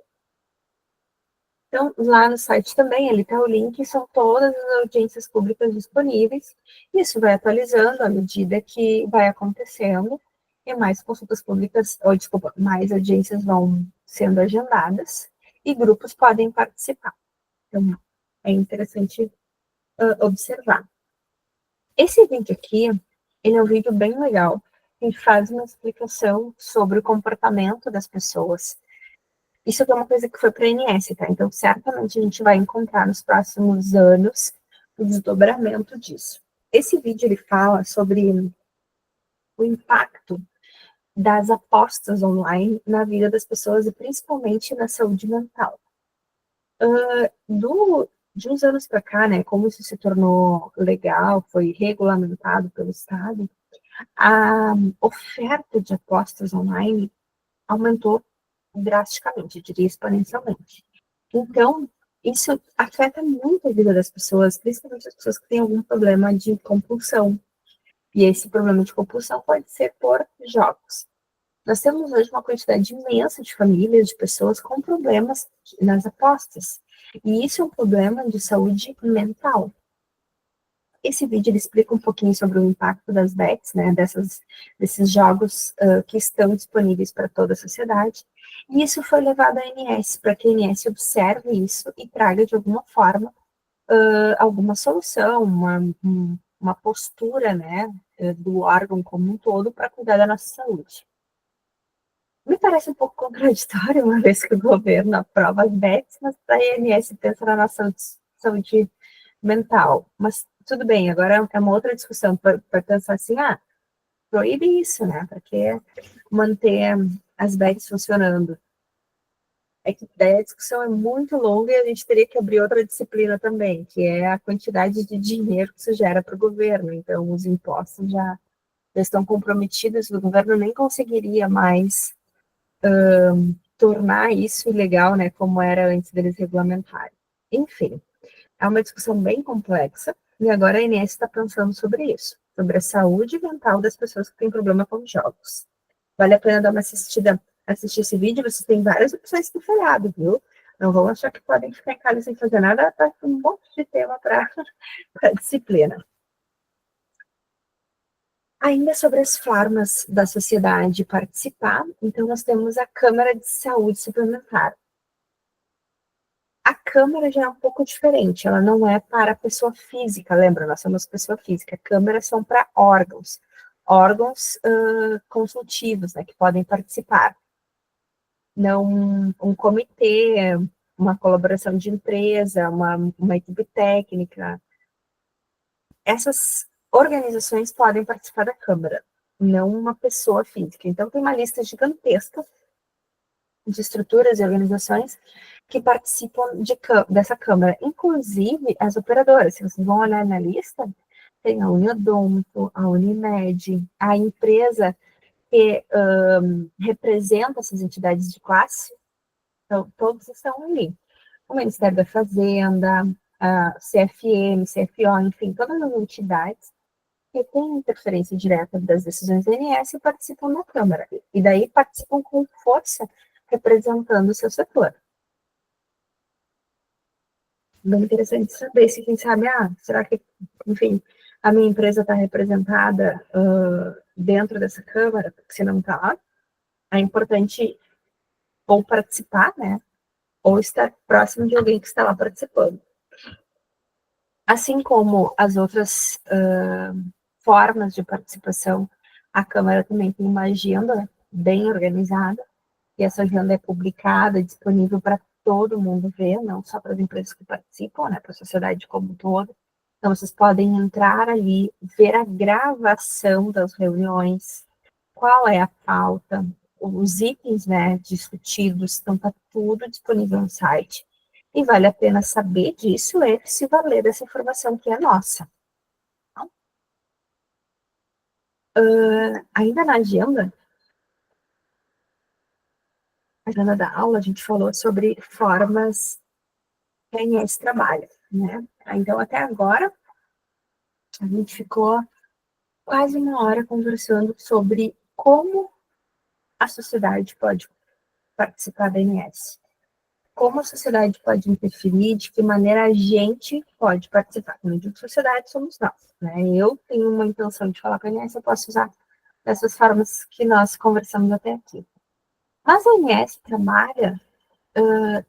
Então, lá no site também, ali está o link, são todas as audiências públicas disponíveis. Isso vai atualizando à medida que vai acontecendo e mais consultas públicas, ou desculpa, mais audiências vão sendo agendadas e grupos podem participar. Então, é interessante observar. Esse vídeo aqui, ele é um vídeo bem legal, que faz uma explicação sobre o comportamento das pessoas. Isso é uma coisa que foi para a ANS, tá? Então, certamente a gente vai encontrar nos próximos anos o desdobramento disso. Esse vídeo, ele fala sobre o impacto das apostas online na vida das pessoas e principalmente na saúde mental. De uns anos para cá, né, como isso se tornou legal, foi regulamentado pelo Estado, a oferta de apostas online aumentou drasticamente, eu diria exponencialmente. Então, isso afeta muito a vida das pessoas, principalmente as pessoas que têm algum problema de compulsão. E esse problema de compulsão pode ser por jogos. Nós temos hoje uma quantidade imensa de famílias, de pessoas com problemas nas apostas. E isso é um problema de saúde mental. Esse vídeo ele explica um pouquinho sobre o impacto das bets, né, desses jogos que estão disponíveis para toda a sociedade. E isso foi levado à ANS, para que a ANS observe isso e traga, de alguma forma, alguma solução, uma postura, né, do órgão como um todo para cuidar da nossa saúde. Me parece um pouco contraditório, uma vez que o governo aprova as bets, mas a ANS pensa na nossa saúde mental. Mas tudo bem, agora é uma outra discussão para pensar assim, proíbe isso, né? Para que manter as bets funcionando? É que daí a discussão é muito longa e a gente teria que abrir outra disciplina também, que é a quantidade de dinheiro que isso gera para o governo. Então, os impostos já estão comprometidos, o governo nem conseguiria mais tornar isso ilegal, né, como era antes deles regulamentarem. Enfim, é uma discussão bem complexa, e agora a ANS está pensando sobre isso, sobre a saúde mental das pessoas que têm problema com jogos. Vale a pena dar uma assistida assistir esse vídeo, vocês têm várias opções de feriado, viu? Não vão achar que podem ficar em casa sem fazer nada, tá um monte de tema para disciplina. Ainda sobre as formas da sociedade participar, então nós temos a Câmara de Saúde Suplementar. A Câmara já é um pouco diferente, ela não é para a pessoa física, lembra? Nós somos pessoa física. Câmaras são para órgãos consultivos, né, que podem participar. Não um comitê, uma colaboração de empresa, uma equipe técnica. Essas organizações podem participar da Câmara, não uma pessoa física. Então, tem uma lista gigantesca de estruturas e organizações que participam dessa Câmara, inclusive as operadoras. Se vocês vão olhar na lista, tem a Uniodonto, a Unimed, a empresa que representa essas entidades de classe, então, todos estão ali. O Ministério da Fazenda, a CFM, CFO, enfim, todas as entidades que têm interferência direta das decisões do INSS participam da Câmara, e daí participam com força, representando o seu setor. Bem interessante saber se, quem sabe, será que, enfim, a minha empresa está representada dentro dessa Câmara, porque se não está, é importante ou participar, né, ou estar próximo de alguém que está lá participando. Assim como as outras formas de participação, a Câmara também tem uma agenda bem organizada, e essa agenda é publicada, disponível para todo mundo ver, não só para as empresas que participam, né, para a sociedade como um todo. Então, vocês podem entrar ali, ver a gravação das reuniões, qual é a pauta, os itens, né, discutidos, então está tudo disponível no site. E vale a pena saber disso e se valer dessa informação que é nossa. Ainda na agenda da aula, a gente falou sobre formas que a INSS trabalha, né? Então, até agora, a gente ficou quase uma hora conversando sobre como a sociedade pode participar da INSS. Como a sociedade pode interferir, de que maneira a gente pode participar. Quando eu digo sociedade, somos nós, né? Eu tenho uma intenção de falar com a INSS, eu posso usar dessas formas que nós conversamos até aqui. Mas a INSS trabalha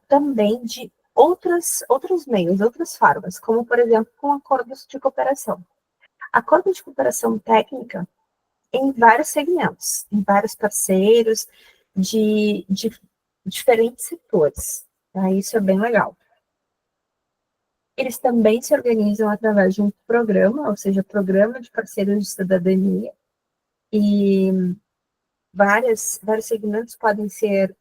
também de outros meios, outras formas, como, por exemplo, com acordos de cooperação. Acordo de cooperação técnica em vários segmentos, em vários parceiros de diferentes setores. Tá? Isso é bem legal. Eles também se organizam através de um programa, ou seja, programa de parceiros de cidadania, e vários segmentos podem ser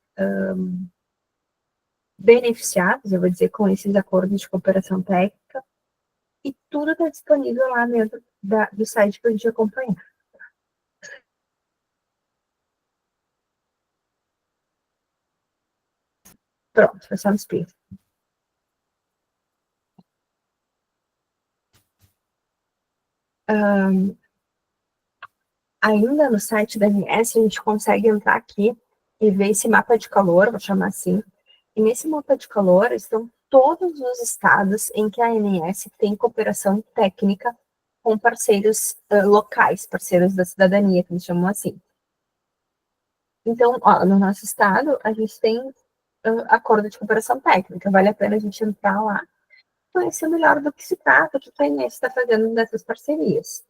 beneficiados, eu vou dizer, com esses acordos de cooperação técnica, e tudo está disponível lá dentro do site para a gente acompanhar. Pronto, foi só no espelho. Ainda no site da ANS, a gente consegue entrar aqui e ver esse mapa de calor, vou chamar assim. E nesse mapa de calor estão todos os estados em que a ANS tem cooperação técnica com parceiros locais, parceiros da cidadania, que eles chamam assim. Então, no nosso estado, a gente tem acordo de cooperação técnica. Vale a pena a gente entrar lá, conhecer melhor do que se trata, o que a ANS está fazendo nessas parcerias.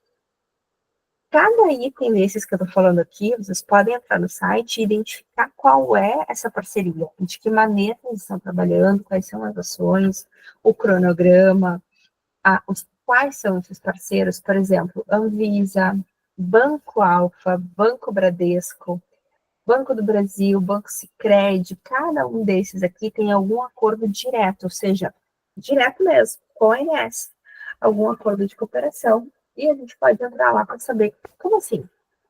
Cada item desses que eu estou falando aqui, vocês podem entrar no site e identificar qual é essa parceria, de que maneira eles estão trabalhando, quais são as ações, o cronograma, quais são esses parceiros, por exemplo, Anvisa, Banco Alfa, Banco Bradesco, Banco do Brasil, Banco Sicredi, cada um desses aqui tem algum acordo direto, ou seja, direto mesmo, com a ANS, algum acordo de cooperação, e a gente pode entrar lá para saber, como assim?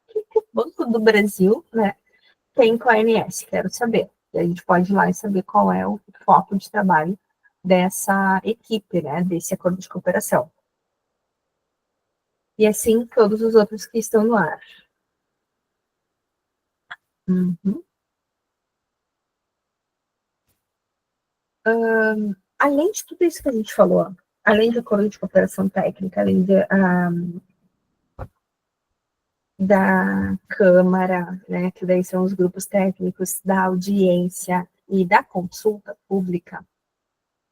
O que o Banco do Brasil, né, tem com a ANS? Quero saber. E a gente pode ir lá e saber qual é o foco de trabalho dessa equipe, né, desse acordo de cooperação. E assim todos os outros que estão no ar. Uhum. Além de tudo isso que a gente falou, além do acordo de cooperação técnica, além da Câmara, né, que daí são os grupos técnicos, da audiência e da consulta pública,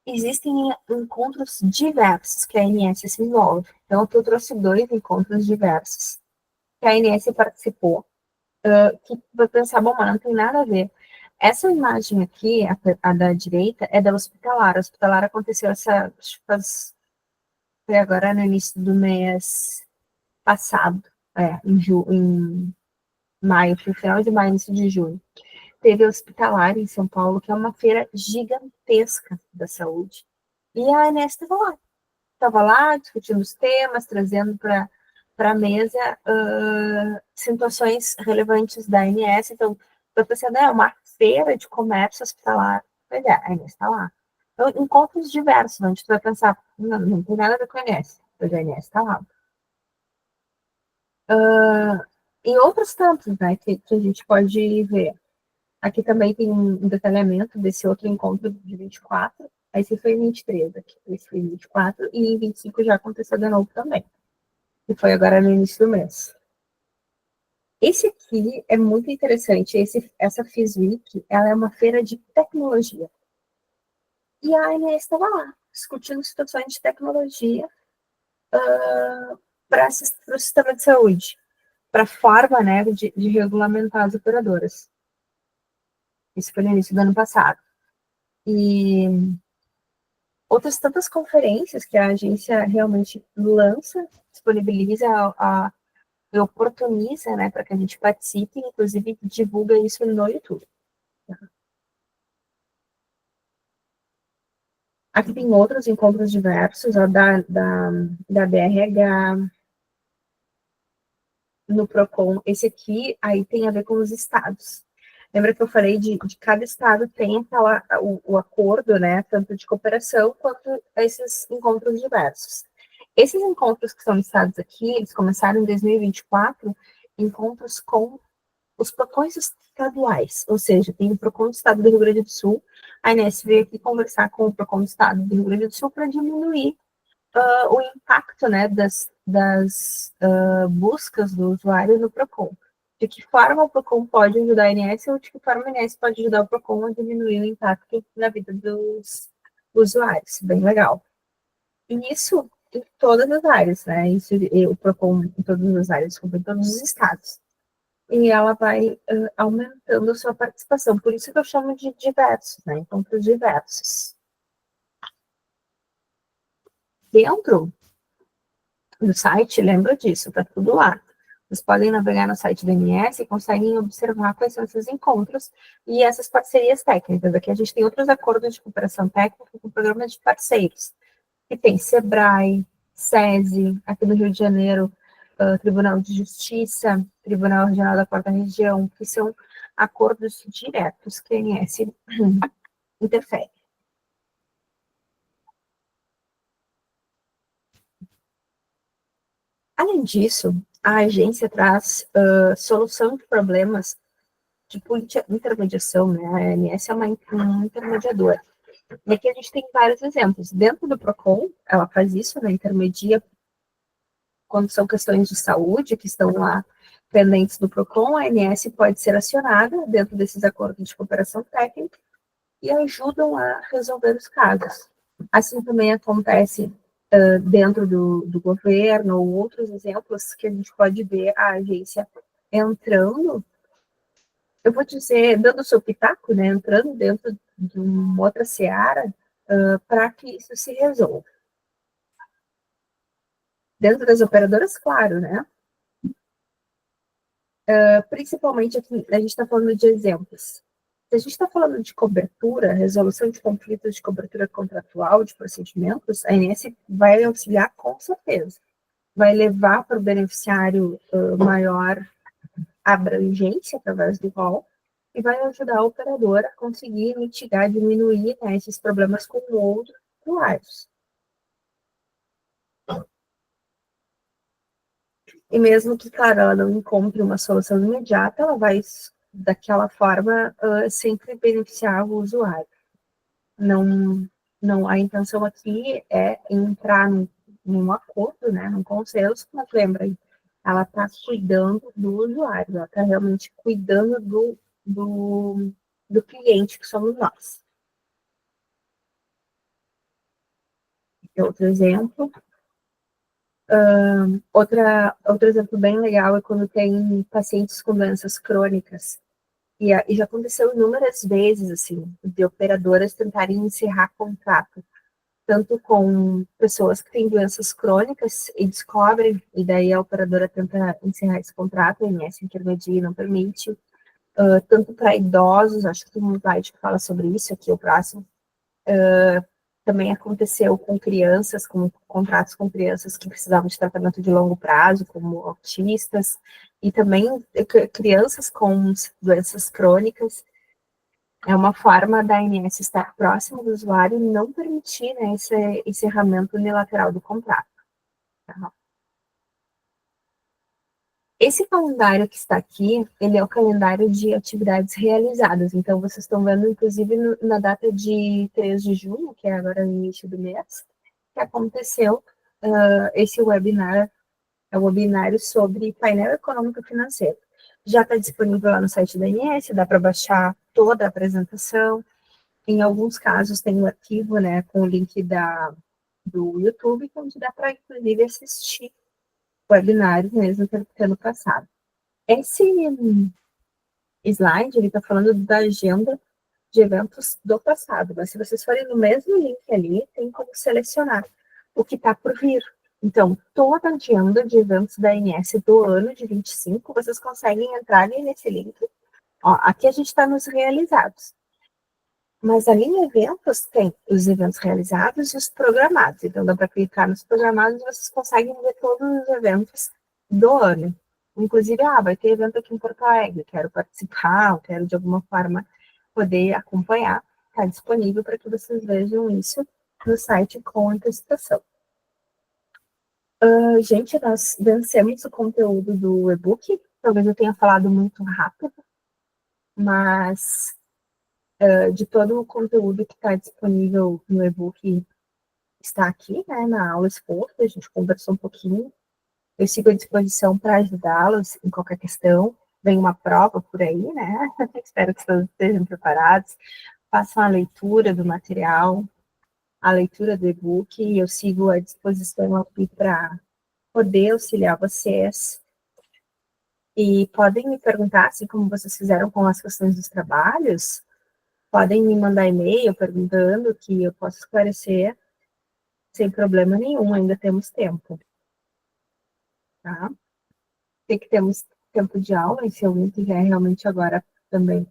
existem encontros diversos que a ANS se envolve. Então, eu trouxe 2 encontros diversos que a ANS participou, que vai pensar, bom, mas não tem nada a ver. Essa imagem aqui, a da direita, é da Hospitalar. A Hospitalar aconteceu foi agora no início do mês passado, em maio, foi final de maio, início de junho. Teve a Hospitalar em São Paulo, que é uma feira gigantesca da saúde. E a ANS estava lá discutindo os temas, trazendo para a mesa situações relevantes da ANS. Então, estou pensando, é uma feira de comércio hospitalar. Pois é, a ANS está lá. Então, encontros diversos, onde tu vai pensar, não tem nada a ver com a ANS, pois a ANS está lá. E outros tantos, né, que a gente pode ver. Aqui também tem um detalhamento desse outro encontro de 24. Esse foi em 23, aqui. Esse foi em 24, e em 25 já aconteceu de novo também. Que foi agora no início do mês. Esse aqui é muito interessante. Essa FISWeek, ela é uma feira de tecnologia. E a ANS estava lá, discutindo situações de tecnologia para o sistema de saúde, para a forma, né, de regulamentar as operadoras. Isso foi no início do ano passado. E outras tantas conferências que a agência realmente lança, disponibiliza e oportuniza, né, para que a gente participe, inclusive divulga isso no YouTube. Aqui tem outros encontros diversos, ó, da BRH, no PROCON. Esse aqui aí tem a ver com os estados. Lembra que eu falei de cada estado tem o acordo, né, tanto de cooperação quanto esses encontros diversos. Esses encontros que são listados aqui, eles começaram em 2024, encontros com os PROCONs estaduais, ou seja, tem o PROCON do estado do Rio Grande do Sul, a Inés veio aqui conversar com o PROCON do estado do Rio Grande do Sul para diminuir o impacto, né, das buscas do usuário no PROCON. De que forma o PROCON pode ajudar a ANS ou de que forma a ANS pode ajudar o PROCON a diminuir o impacto na vida dos usuários. Bem legal. E isso em todas as áreas, né? Isso, o PROCON em todas as áreas, em todos os estados. E ela vai aumentando a sua participação. Por isso que eu chamo de diversos, né? Encontros diversos. Dentro do site, lembra disso, tá tudo lá. Vocês podem navegar no site do MS e conseguem observar quais são esses encontros e essas parcerias técnicas. Aqui a gente tem outros acordos de cooperação técnica com programas de parceiros, que tem SEBRAE, SESI, aqui no Rio de Janeiro, Tribunal de Justiça, Tribunal Regional da Quarta Região, que são acordos diretos que a ANS interfere. Além disso, a agência traz solução de problemas tipo intermediação, né? A ANS é uma intermediadora. E aqui a gente tem vários exemplos. Dentro do PROCON, ela faz isso, né? Intermedia quando são questões de saúde que estão lá pendentes do PROCON, a ANS pode ser acionada dentro desses acordos de cooperação técnica e ajudam a resolver os casos. Assim também acontece dentro do governo, ou outros exemplos que a gente pode ver a agência entrando, eu vou dizer, dando o seu pitaco, né, entrando dentro de uma outra seara para que isso se resolva. Dentro das operadoras, claro, né? Principalmente aqui, a gente está falando de exemplos. Se a gente está falando de cobertura, resolução de conflitos de cobertura contratual, de procedimentos, a ANS vai auxiliar com certeza. Vai levar para o beneficiário maior abrangência através do rol e vai ajudar a operadora a conseguir mitigar, diminuir, né, esses problemas com outros usuários. E mesmo que, claro, ela não encontre uma solução imediata, ela vai, daquela forma, sempre beneficiar o usuário. não, a intenção aqui é entrar num acordo, né, num consenso, mas lembra, ela está cuidando do usuário, ela está realmente cuidando do cliente, que somos nós. Outro exemplo. Outro exemplo bem legal é quando tem pacientes com doenças crônicas. E já aconteceu inúmeras vezes, assim, de operadoras tentarem encerrar contrato, tanto com pessoas que têm doenças crônicas e descobrem, e daí a operadora tenta encerrar esse contrato, a ANS intermedia e não permite, tanto para idosos, acho que tem um slide que fala sobre isso, aqui o próximo, também aconteceu com crianças, com contratos com crianças que precisavam de tratamento de longo prazo, como autistas, e também crianças com doenças crônicas. É uma forma da ANS estar próximo do usuário e não permitir, né, esse encerramento unilateral do contrato. Tá? Esse calendário que está aqui, ele é o calendário de atividades realizadas. Então, vocês estão vendo, inclusive, na data de 3 de junho, que é agora no início do mês, que aconteceu esse webinar, é o webinário sobre painel econômico financeiro. Já está disponível lá no site da ANS, dá para baixar toda a apresentação. Em alguns casos tem um arquivo, né, com o link do YouTube, onde dá para, inclusive, assistir webinários mesmo que ano passado. Esse slide, ele está falando da agenda de eventos do passado, mas se vocês forem no mesmo link ali, tem como selecionar o que está por vir. Então, toda a agenda de eventos da ANS do ano de 25, vocês conseguem entrar ali nesse link. Ó, aqui a gente está nos realizados. Mas ali em eventos tem os eventos realizados e os programados. Então, dá para clicar nos programados e vocês conseguem ver todos os eventos do ano. Inclusive, vai ter evento aqui em Porto Alegre, quero participar, quero de alguma forma poder acompanhar. Está disponível para que vocês vejam isso no site com antecipação. Gente, nós vencemos o conteúdo do e-book. Talvez eu tenha falado muito rápido, mas de todo o conteúdo que está disponível no e-book está aqui, né, na aula exposta, a gente conversou um pouquinho. Eu sigo à disposição para ajudá-los em qualquer questão. Vem uma prova por aí, né? Espero que todos estejam preparados. Façam a leitura do material, a leitura do e-book, e eu sigo à disposição aqui para poder auxiliar vocês. E podem me perguntar, assim como vocês fizeram com as questões dos trabalhos, podem me mandar e-mail perguntando que eu posso esclarecer sem problema nenhum, ainda temos tempo. Tá? Tem que termos tempo de aula, e se alguém quiser realmente agora também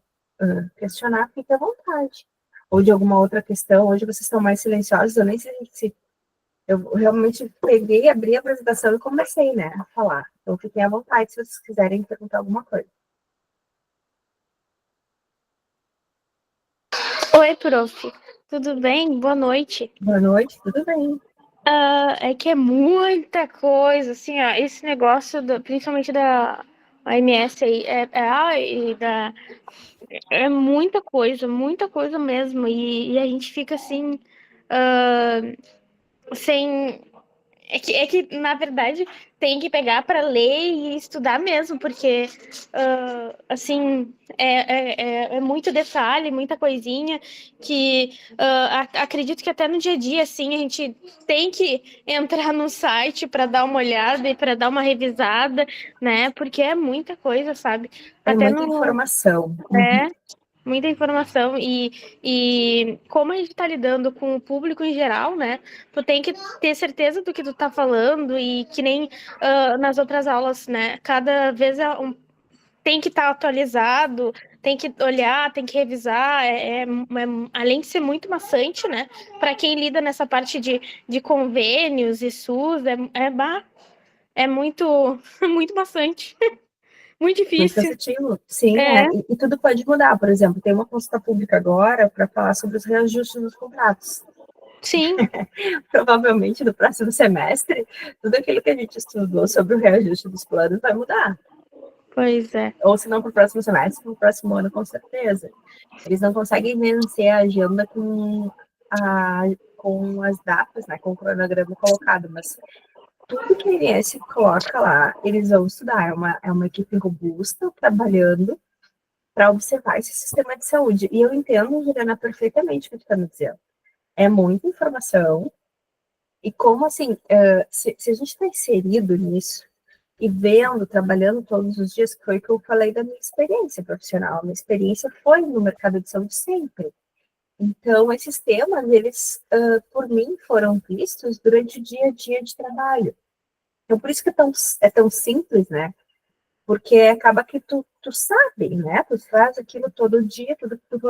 questionar, fique à vontade. Ou de alguma outra questão, hoje vocês estão mais silenciosos, eu nem sei se eu realmente peguei, abri a apresentação e comecei, né, a falar. Então, fiquem à vontade se vocês quiserem perguntar alguma coisa. Oi, prof. Tudo bem? Boa noite. Boa noite, tudo bem? É que é muita coisa, assim, ó, esse negócio, principalmente da OMS aí, é muita coisa mesmo, e a gente fica assim, sem... na verdade, tem que pegar para ler e estudar mesmo, porque, assim, é muito detalhe, muita coisinha, que acredito que até no dia a dia, assim, a gente tem que entrar no site para dar uma olhada e para dar uma revisada, né? Porque é muita coisa, sabe? É Até muita informação. Muita informação e como a gente está lidando com o público em geral, né? Tu tem que ter certeza do que tu tá falando e que nem nas outras aulas, né? Cada vez tem que estar atualizado, tem que olhar, tem que revisar. Além de ser muito maçante, né? Para quem lida nessa parte de convênios e SUS, é muito, muito maçante. Muito Muito difícil. cansativo. Sim, e tudo pode mudar. Por exemplo, tem uma consulta pública agora para falar sobre os reajustes dos contratos. Sim. Provavelmente no próximo semestre, tudo aquilo que a gente estudou sobre o reajuste dos planos vai mudar. Pois é. Ou se não para o próximo semestre, para o próximo ano, com certeza. Eles não conseguem vencer a agenda com as datas, né, com o cronograma colocado, mas tudo que a INS coloca lá, eles vão estudar. É uma equipe robusta, trabalhando para observar esse sistema de saúde. E eu entendo, Juliana, perfeitamente o que tu está me dizendo. É muita informação, e como assim, se a gente está inserido nisso, e vendo, trabalhando todos os dias, que foi o que eu falei da minha experiência profissional. Minha experiência foi no mercado de saúde sempre. Então, esses temas, eles, por mim, foram vistos durante o dia a dia de trabalho. Então, por isso que é tão simples, né? Porque acaba que tu sabe, né? Tu faz aquilo todo dia, tudo que tu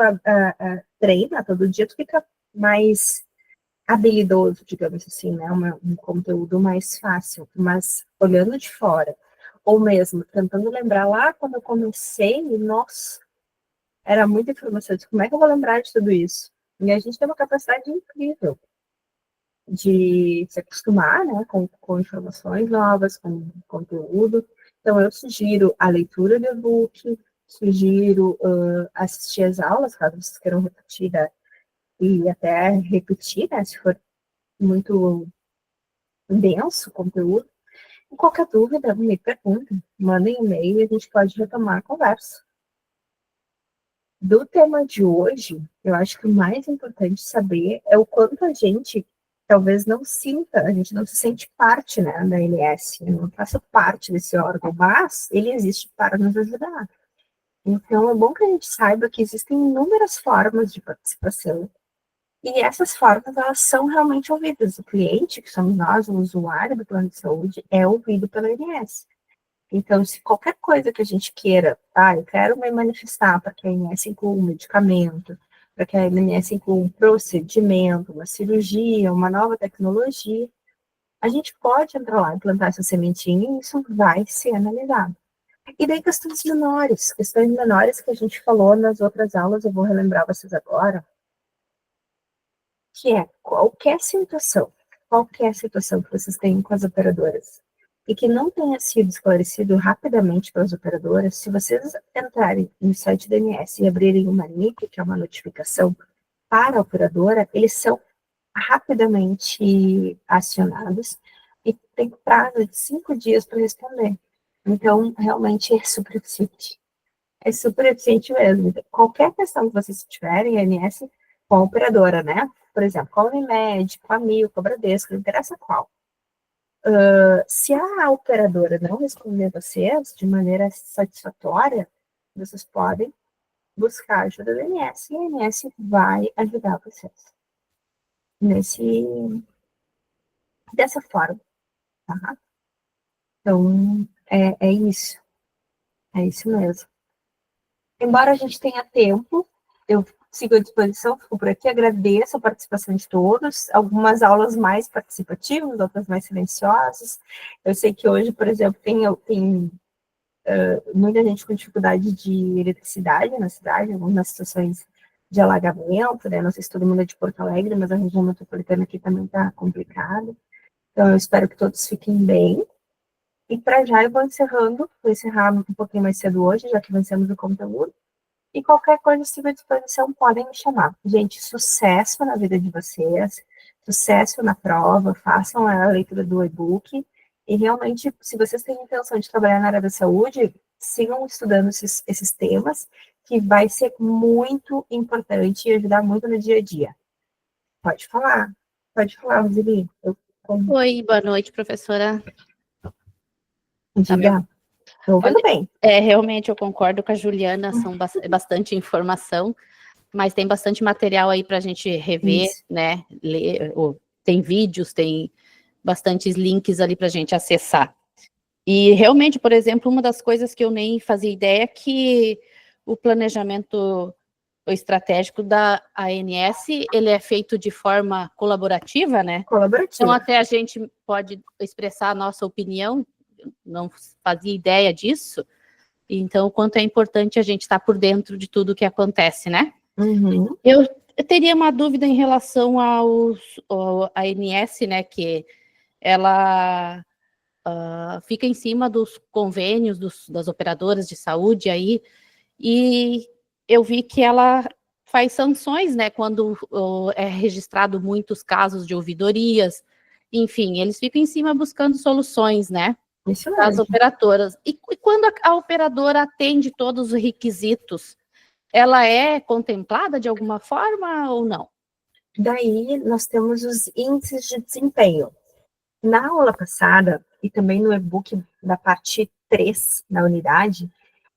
treina todo dia, tu fica mais habilidoso, digamos assim, né? Um conteúdo mais fácil. Mas olhando de fora, ou mesmo tentando lembrar lá quando eu comecei, nossa, era muita informação. Como é que eu vou lembrar de tudo isso? E a gente tem uma capacidade incrível de se acostumar, né, com informações novas, com conteúdo. Então, eu sugiro a leitura do e-book, sugiro assistir as aulas, caso vocês queiram repetir, né, e até repetir, né, se for muito denso o conteúdo. E qualquer dúvida, me perguntem, mandem e-mail e a gente pode retomar a conversa. Do tema de hoje, eu acho que o mais importante saber é o quanto a gente talvez não sinta, a gente não se sente parte, né, da ANS, eu não faço parte desse órgão, mas ele existe para nos ajudar. Então, é bom que a gente saiba que existem inúmeras formas de participação, e essas formas, elas são realmente ouvidas. O cliente, que somos nós, o usuário do plano de saúde, é ouvido pela ANS. Então, se qualquer coisa que a gente queira, eu quero me manifestar para que a ANS inclua um medicamento, para que a ANS inclua um procedimento, uma cirurgia, uma nova tecnologia, a gente pode entrar lá e plantar essa sementinha e isso vai ser analisado. E daí questões menores que a gente falou nas outras aulas, eu vou relembrar vocês agora, que é qualquer situação que vocês tenham com as operadoras, e que não tenha sido esclarecido rapidamente pelas operadoras, se vocês entrarem no site da ANS e abrirem uma NIP, que é uma notificação para a operadora, eles são rapidamente acionados e tem prazo de 5 dias para responder. Então, realmente é super eficiente. É super eficiente mesmo. Então, qualquer questão que vocês tiverem, a ANS, com a operadora, né? Por exemplo, com a Unimed, com a Mil, com a Bradesco, não interessa qual. Se a operadora não responder vocês de maneira satisfatória, vocês podem buscar a ajuda da ANS e a ANS vai ajudar vocês dessa forma, tá? Então, é isso. É isso mesmo. Embora a gente tenha tempo, eu sigo à disposição, fico por aqui, agradeço a participação de todos, algumas aulas mais participativas, outras mais silenciosas. Eu sei que hoje, por exemplo, tem muita gente com dificuldade de eletricidade na cidade, algumas situações de alagamento, né? Não sei se todo mundo é de Porto Alegre, mas a região metropolitana aqui também está complicada. Então, eu espero que todos fiquem bem. E para já eu vou encerrar um pouquinho mais cedo hoje, já que vencemos o conteúdo. E qualquer coisa, se à disposição, podem me chamar. Gente, sucesso na vida de vocês, sucesso na prova, façam a leitura do e-book. E realmente, se vocês têm intenção de trabalhar na área da saúde, sigam estudando esses temas, que vai ser muito importante e ajudar muito no dia a dia. Pode falar, Roseli. Oi, boa noite, professora. Diga. Estou ouvindo bem. Realmente eu concordo com a Juliana, são bastante informação, mas tem bastante material aí para a gente rever, Isso. né? Ler, tem vídeos, tem bastantes links ali para a gente acessar. E realmente, por exemplo, uma das coisas que eu nem fazia ideia é que o planejamento estratégico da ANS, ele é feito de forma colaborativa, né? Colaborativa. Então até a gente pode expressar a nossa opinião, não fazia ideia disso, então o quanto é importante a gente estar por dentro de tudo que acontece, né? Uhum. Eu teria uma dúvida em relação à ANS, né, que ela fica em cima dos convênios das operadoras de saúde aí, e eu vi que ela faz sanções, né, quando é registrado muitos casos de ouvidorias, enfim, eles ficam em cima buscando soluções, né, Isso das mesmo. operadoras. E quando a operadora atende todos os requisitos, ela é contemplada de alguma forma ou não? Daí nós temos os índices de desempenho. Na aula passada, e também no e-book da parte 3 da unidade,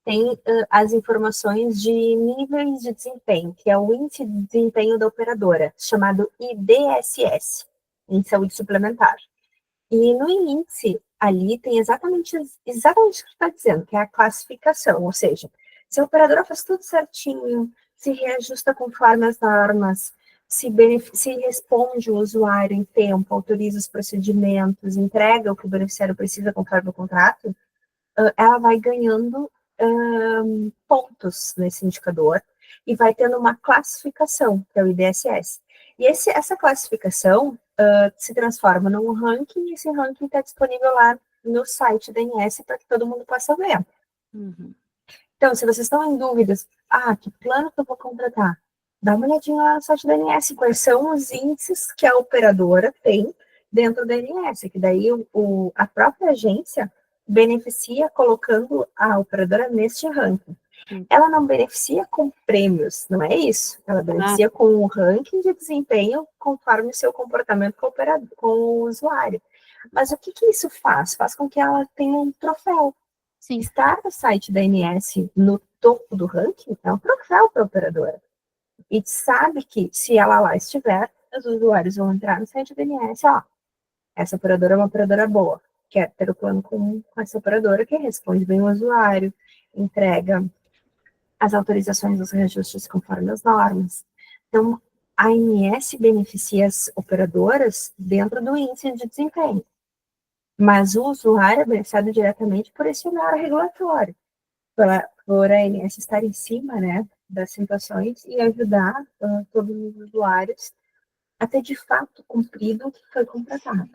tem as informações de níveis de desempenho, que é o índice de desempenho da operadora, chamado IDSS, em saúde suplementar. E no índice, ali tem exatamente o que você está dizendo, que é a classificação, ou seja, se a operadora faz tudo certinho, se reajusta conforme as normas, se responde o usuário em tempo, autoriza os procedimentos, entrega o que o beneficiário precisa conforme o contrato, ela vai ganhando pontos nesse indicador e vai tendo uma classificação, que é o IDSS. E essa classificação se transforma num ranking, e esse ranking está disponível lá no site da ANS para que todo mundo possa ver. Uhum. Então, se vocês estão em dúvidas, que plano que eu vou contratar? Dá uma olhadinha lá no site da ANS, quais são os índices que a operadora tem dentro da ANS, que daí a própria agência beneficia colocando a operadora neste ranking. Ela não beneficia com prêmios, não é isso? Ela beneficia com o ranking de desempenho conforme o seu comportamento com o usuário. Mas o que isso faz? Faz com que ela tenha um troféu. Sim. Estar no site da ANS no topo do ranking é um troféu para a operadora. E sabe que, se ela lá estiver, os usuários vão entrar no site da ANS, essa operadora é uma operadora boa, quer ter o plano com essa operadora que responde bem o usuário, entrega as autorizações dos reajustes conforme as normas. Então, a ANS beneficia as operadoras dentro do índice de desempenho, mas o usuário é beneficiado diretamente por esse horário regulatório, por a ANS estar em cima, né, das situações e ajudar todos os usuários a ter de fato cumprido o que foi contratado.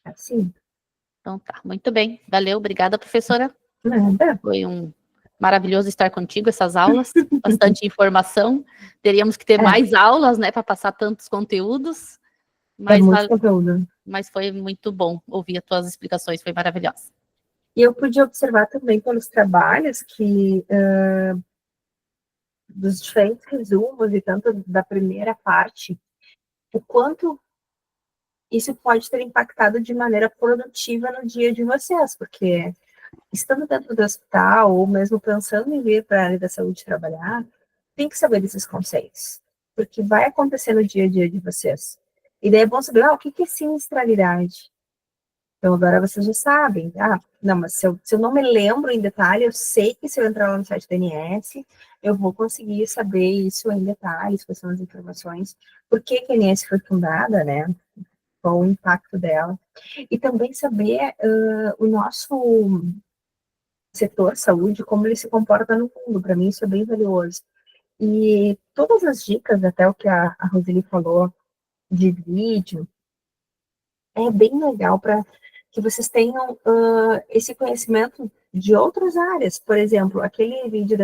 Assim. Então tá, muito bem. Valeu, obrigada, professora. Nada. Foi maravilhoso estar contigo, essas aulas, bastante informação. Teríamos que ter mais aulas, né, para passar tantos conteúdos. Mas, muito conteúdo. Mas foi muito bom ouvir as tuas explicações, foi maravilhosa. E eu pude observar também pelos trabalhos que dos diferentes resumos e tanto da primeira parte, o quanto isso pode ter impactado de maneira produtiva no dia de vocês, porque estando dentro do hospital, ou mesmo pensando em vir para a área da saúde trabalhar, tem que saber desses conceitos, porque vai acontecer no dia a dia de vocês. E daí é bom saber, o que é sinistralidade? Então, agora vocês já sabem. Não, mas se eu não me lembro em detalhe, eu sei que se eu entrar lá no site da ANS, eu vou conseguir saber isso em detalhes, quais são as informações, por que a ANS foi fundada, né? Qual o impacto dela. E também saber o nosso setor saúde, como ele se comporta no mundo. Para mim, isso é bem valioso. E todas as dicas, até o que a Roseli falou, de vídeo, é bem legal para que vocês tenham esse conhecimento de outras áreas. Por exemplo, aquele vídeo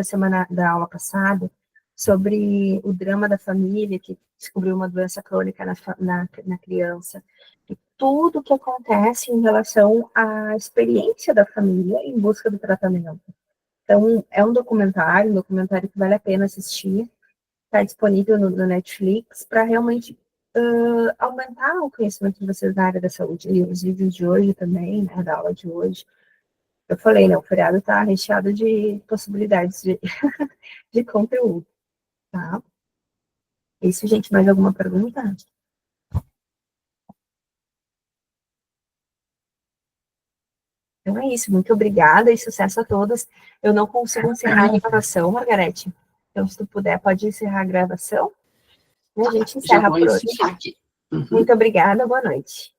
da aula passada sobre o drama da família que descobriu uma doença crônica na criança. E tudo o que acontece em relação à experiência da família em busca do tratamento. Então, é um documentário que vale a pena assistir. Está disponível no Netflix para realmente aumentar o conhecimento de vocês na área da saúde. E os vídeos de hoje também, né, da aula de hoje. Eu falei, né, o feriado está recheado de possibilidades de conteúdo, tá? Isso, gente, mais alguma pergunta? Então é isso, muito obrigada e sucesso a todos. Eu não consigo encerrar a gravação, Margarete. Então, se tu puder, pode encerrar a gravação. E a gente encerra por hoje. Muito obrigada, boa noite.